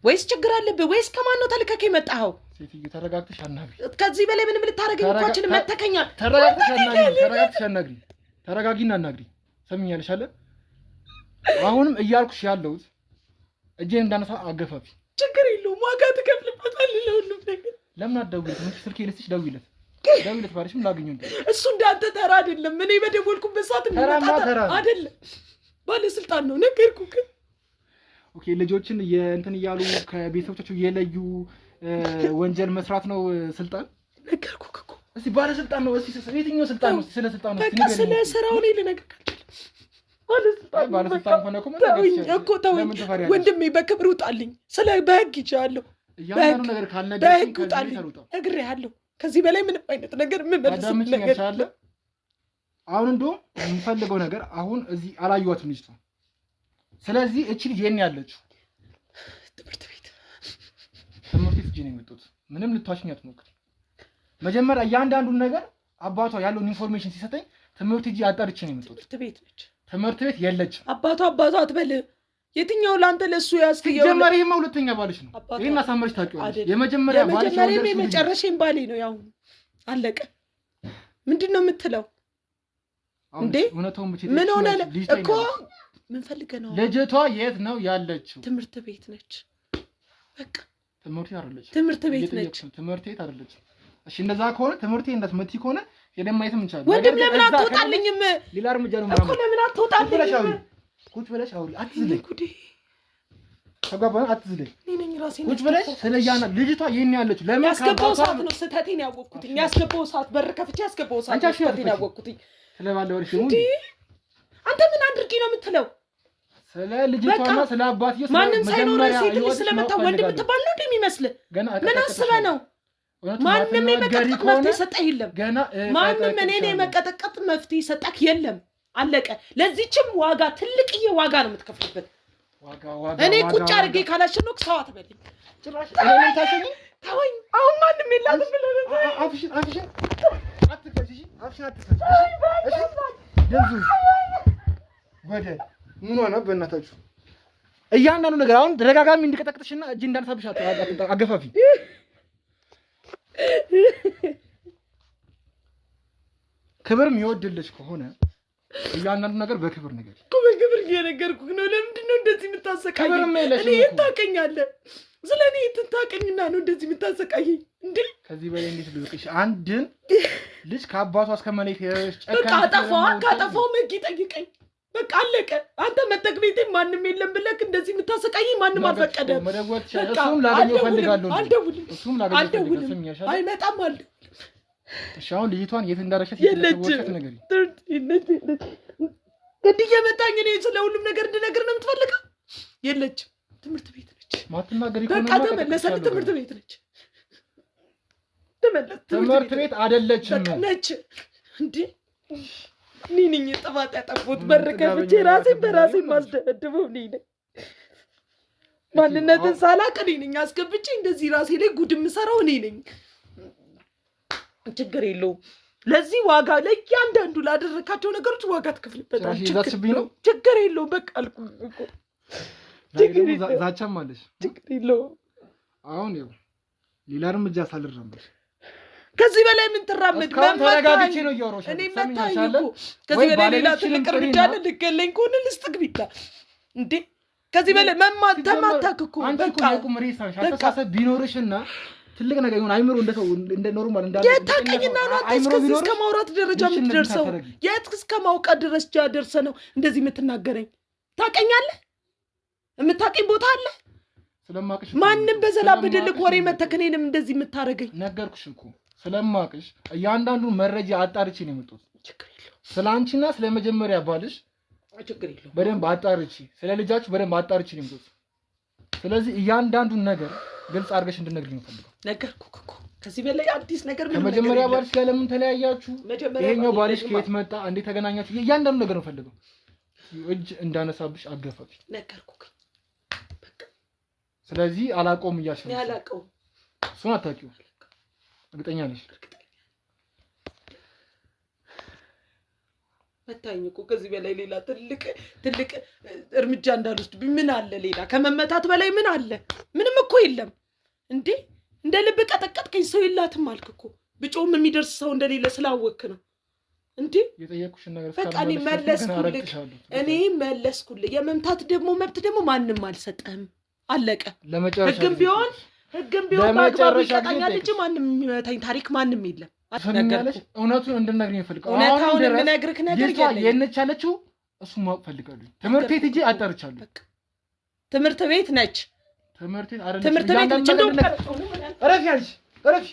ወይስ ችግር አለብህ? ወይስ ከማን ነው ተልከክ የመጣኸው?
ሴትዮ ተረጋግተሽ አናግሪ።
ከዚህ በላይ ምንም ልታረገኝ እንኳን አችልም። መተከኛል።
ተረጋግተሽ አናግሪ። ተረጋጊና አናግሪ። ሰምኛለሽ አለ። አሁንም እያልኩሽ ያለሁት እጄን እንዳነሳ አገፋፊ።
ችግር የለውም። ዋጋ ትከፍልበታለህ ለሁሉም ነገር።
ለምን አትደውይለት? ምን ስልኬ ልስጥሽ? ደውይለት ባልሽም ላገኘው እንዴ?
እሱ እንዳንተ ተራ አይደለም። እኔ በደወልኩበት ሰዓት
ተራ
አይደለም። ባለስልጣን ነው ነገርኩህ።
ኦኬ ልጆችን እንትን እያሉ ከቤተሰቦቻቸው የለዩ ወንጀል መስራት ነው ስልጣን።
ነገርኩህ እኮ
እስቲ ባለስልጣን ነው። እስቲ የትኛው ስልጣን ነው? ስለ ስልጣን ነው።
በቃ ስለ ስራው ነው ልነግርህ።
ባለስልጣን ሆነ
እኮ ተወኝ ወንድሜ፣ በክብር ውጣልኝ። ስለ በህግ ይቻለሁ።
እያንዳንዱ ነገር ካልነገርኩኝ
ውጣልኝ እነግርሃለሁ። ከዚህ በላይ ምንም አይነት ነገር የምመልስልህ ነገር
አለ። አሁን እንደውም የምፈልገው ነገር አሁን እዚህ አላየኋትም ልጅቷ። ስለዚህ እቺ ልጅ የኔ ያለችው
ትምህርት ቤት
እጄ ነው የመጣሁት። ምንም ልትዋሽኝ አትሞክሪ። መጀመሪያ እያንዳንዱን ነገር አባቷ ያለውን ኢንፎርሜሽን ሲሰጠኝ ትምህርት እጄ አጣርቼ ነው የመጣሁት።
ትምህርት ቤት ነች።
ትምህርት ቤት የለችም።
አባቷ አትበል። የትኛው ላንተ ለሱ ያስከየው?
ጀመረ። ይሄማ ሁለተኛ ባልሽ ነው። ይሄን አሳመርሽ ታውቂዋለሽ። የመጀመሪያ ባልሽ ነው።
የመጨረሻም ባሌ ነው። ያው አለቀ። ምንድነው የምትለው እንዴ? ምን ሆነ እኮ? ምን ፈልገህ ነው?
ልጅቷ የት ነው ያለችው?
ትምህርት ቤት ነች። በቃ
ትምህርት ቤት አይደለች።
ትምህርት ቤት ነች።
ትምህርት ቤት አይደለች። እሺ እንደዛ ከሆነ ትምህርት ቤት እንደምትይ ከሆነ ሄደን ማየትም እንችላለን።
ወንድም ለምን አትወጣልኝም?
ሌላ እርምጃ ነው
እኮ ለምን አትወጣልኝም?
ቁጭ ብለሽ አውሪ። አትዝለኝ። ተጋባን። አትዝለኝ። ቁጭ ብለሽ ስለያና ልጅቷ ይሄን ያለችው ለምን
ያስገባው ሰዓት ነው ስህተቴን ያወቅኩት። ያስገባው ሰዓት በር ከፍቼ ያስገባው ሰዓት ነው ስህተቴን ያወቅኩት።
ስለባለው ወርሽ ነው
አንተ ምን አድርጊ ነው የምትለው?
ስለ ልጅቷና ስለ አባትዬ
ማንም ሳይኖር ሴት ልጅ ስለመጣ ወንድ የምትባል ነው እንደሚመስልህ? ምን አስበህ ነው? ማንም የመቀጥቀጥ መፍትሄ ሰጠህ የለም። ማንም እኔን የመቀጥቀጥ መፍትሄ ሰጠህ የለም። አለቀ። ለዚህችም ዋጋ ትልቅዬ ዋጋ ነው የምትከፍልበት። እኔ ቁጭ አድርጌ ካላሸነኩ ሰው አትበለኝ።
ጭራሽ እኔ ታሸኝ
ተወኝ። አሁን ማንም የላትም ብለህ
አፍሽን አትከጂ። አፍሽን አትከጂ። እሺ ደንዙ ወደ ምን ሆነ? በእናታችሁ እያንዳንዱ ነገር አሁን ተደጋጋሚ እንድቀጠቅጥሽና እጅ እንዳነሳብሽ አገፋፊ። ክብርም ይወድልሽ ከሆነ እያንዳንዱ ነገር በክብር ነገር
በክብር እየነገርኩህ ነው። ለምንድን ነው እንደዚህ የምታሰቃየኝ? እኔ የት ታውቀኛለህ? ስለ እኔ የት ታውቀኝና ነው እንደዚህ የምታሰቃየኝ? እንዴ
ከዚህ በላይ እንዴት ልብቅሽ? አንድን ልጅ ከአባቷ እስከመለየት
በቃ ካጠፋው መግ ይጠይቀኝ። በቃ አለቀ። አንተ መጠቅ ቤቴ ማንም የለም ብለህ እንደዚህ የምታሰቃየኝ ማንም አልፈቀደም።
እሱም ላገኘው እፈልጋለሁ።
አልደውልም። አይመጣም።
እሺ አሁን ልጅቷን የት እንዳረሻት የተወሰነ ነገር
እንዴ የመጣኝ እኔ ስለ ሁሉም ነገር እንድነግር ነው የምትፈልገው? የለችም። ትምህርት ቤት ነች።
ማትናገሪ
ከሆነ በቃ ተመለሰልኝ። ትምህርት ቤት ነች።
ትምህርት ቤት አይደለችም
ነች። እንዴ እኔ ነኝ ጥፋት ያጠፋሁት። በር ከፍቼ ራሴን በራሴ ማስደብደበው እኔ ነኝ። ማንነትን ሳላቅ እኔ ነኝ አስገብቼ እንደዚህ ራሴ ላይ ጉድ የምሰራው እኔ ነኝ። ችግር የለውም። ለዚህ ዋጋ ለእያንዳንዱ ላደረካቸው ነገሮች ዋጋ ትከፍልበታለህ። ችግር የለውም። በቃ አልኩህ እኮ
ዛቻም አለሽ።
ችግር የለውም።
አሁን ይኸው ሌላ እርምጃ ሳልራመድ
ከዚህ በላይ ምን ትራመድ?
ተረጋግቼ ነው እያወራሁሽ።
እኔ መታኝ እኮ ከዚህ በላይ ሌላ ትልቅ እርምጃ አለ። ልገለኝ ከሆነ ልስጥክ ቢታ እንዴ ከዚህ በላይ ተማታክ እኮ
በቃ ቁም ሬሳሽ አስተሳሰብ ቢኖርሽና ትልቅ ነገር ይሁን አይምሮ እንደ ኖርማል እንዳለ
የታቀኝና ነው እስከ ማውራት ደረጃ የምትደርሰው። የት እስከ ማውቃት ደረጃ ደርሰህ ነው እንደዚህ የምትናገረኝ? ታቀኛለህ? የምታቀኝ ቦታ አለ?
ስለማቅሽ
ማንም በዘላ በደልክ ወሬ መተከኔንም እንደዚህ የምታረገኝ
ነገርኩሽ እኮ ስለማቅሽ እያንዳንዱ መረጃ አጣርቼ ነው የመጣሁት።
ችግር የለውም።
ስለአንቺና ስለመጀመሪያ ባልሽ
ችግር የለውም።
በደንብ አጣርቼ ስለ ልጃችሁ በደንብ አጣርቼ ነው የመጣሁት። ስለዚህ እያንዳንዱን ነገር ግልጽ አድርገሽ እንድትነግሪኝ ነው ፈልገው።
ነገርኩህ እኮ ከዚህ በላይ አዲስ ነገር ምን
ከመጀመሪያ ባልሽ ጋር ለምን ተለያያችሁ? ይሄኛው ባልሽ ከየት መጣ? እንዴት ተገናኛችሁ? እያንዳንዱ ነገር ነው ፈልገው። እጅ እንዳነሳብሽ አገፋፊ።
ነገርኩህ በቃ።
ስለዚህ አላውቀውም እያልሽ ነው።
አላውቀውም።
እሱን አታውቂውም? እርግጠኛ ነሽ?
መታኝ እኮ ከዚህ በላይ ሌላ ትልቅ እርምጃ እንዳልወስድ ምን አለ? ሌላ ከመመታት በላይ ምን አለ? ምንም እኮ የለም እንዴ። እንደ ልብ ቀጠቀጥከኝ። ሰው የላትም አልክ እኮ። ብጮም የሚደርስ ሰው እንደሌለ ስላወቅክ ነው እንዴ።
የጠየቅኩሽን ነገር
በቃ እኔ መለስኩልህ። የመምታት ደግሞ መብት ደግሞ ማንም አልሰጠህም። አለቀ። ህግም ቢሆን በአግባቡ ይቀጣኛል እንጂ ማንም የሚመታኝ ታሪክ ማንም የለም።
ነገርኩህ። እውነቱን እንድነግርኝ እፈልጋለሁ።
እውነታውን የምነግርህ ነገር የለም።
የነች ያለችው እሱን ማወቅ እፈልጋለሁ። ትምህርት ቤት ሂጂ አጣርቻለሁ።
ትምህርት ቤት ነች።
ትምህርት ቤት አይደለም።
ትምህርት ቤት ነች።
እረፊ ያልሽ እረፊ።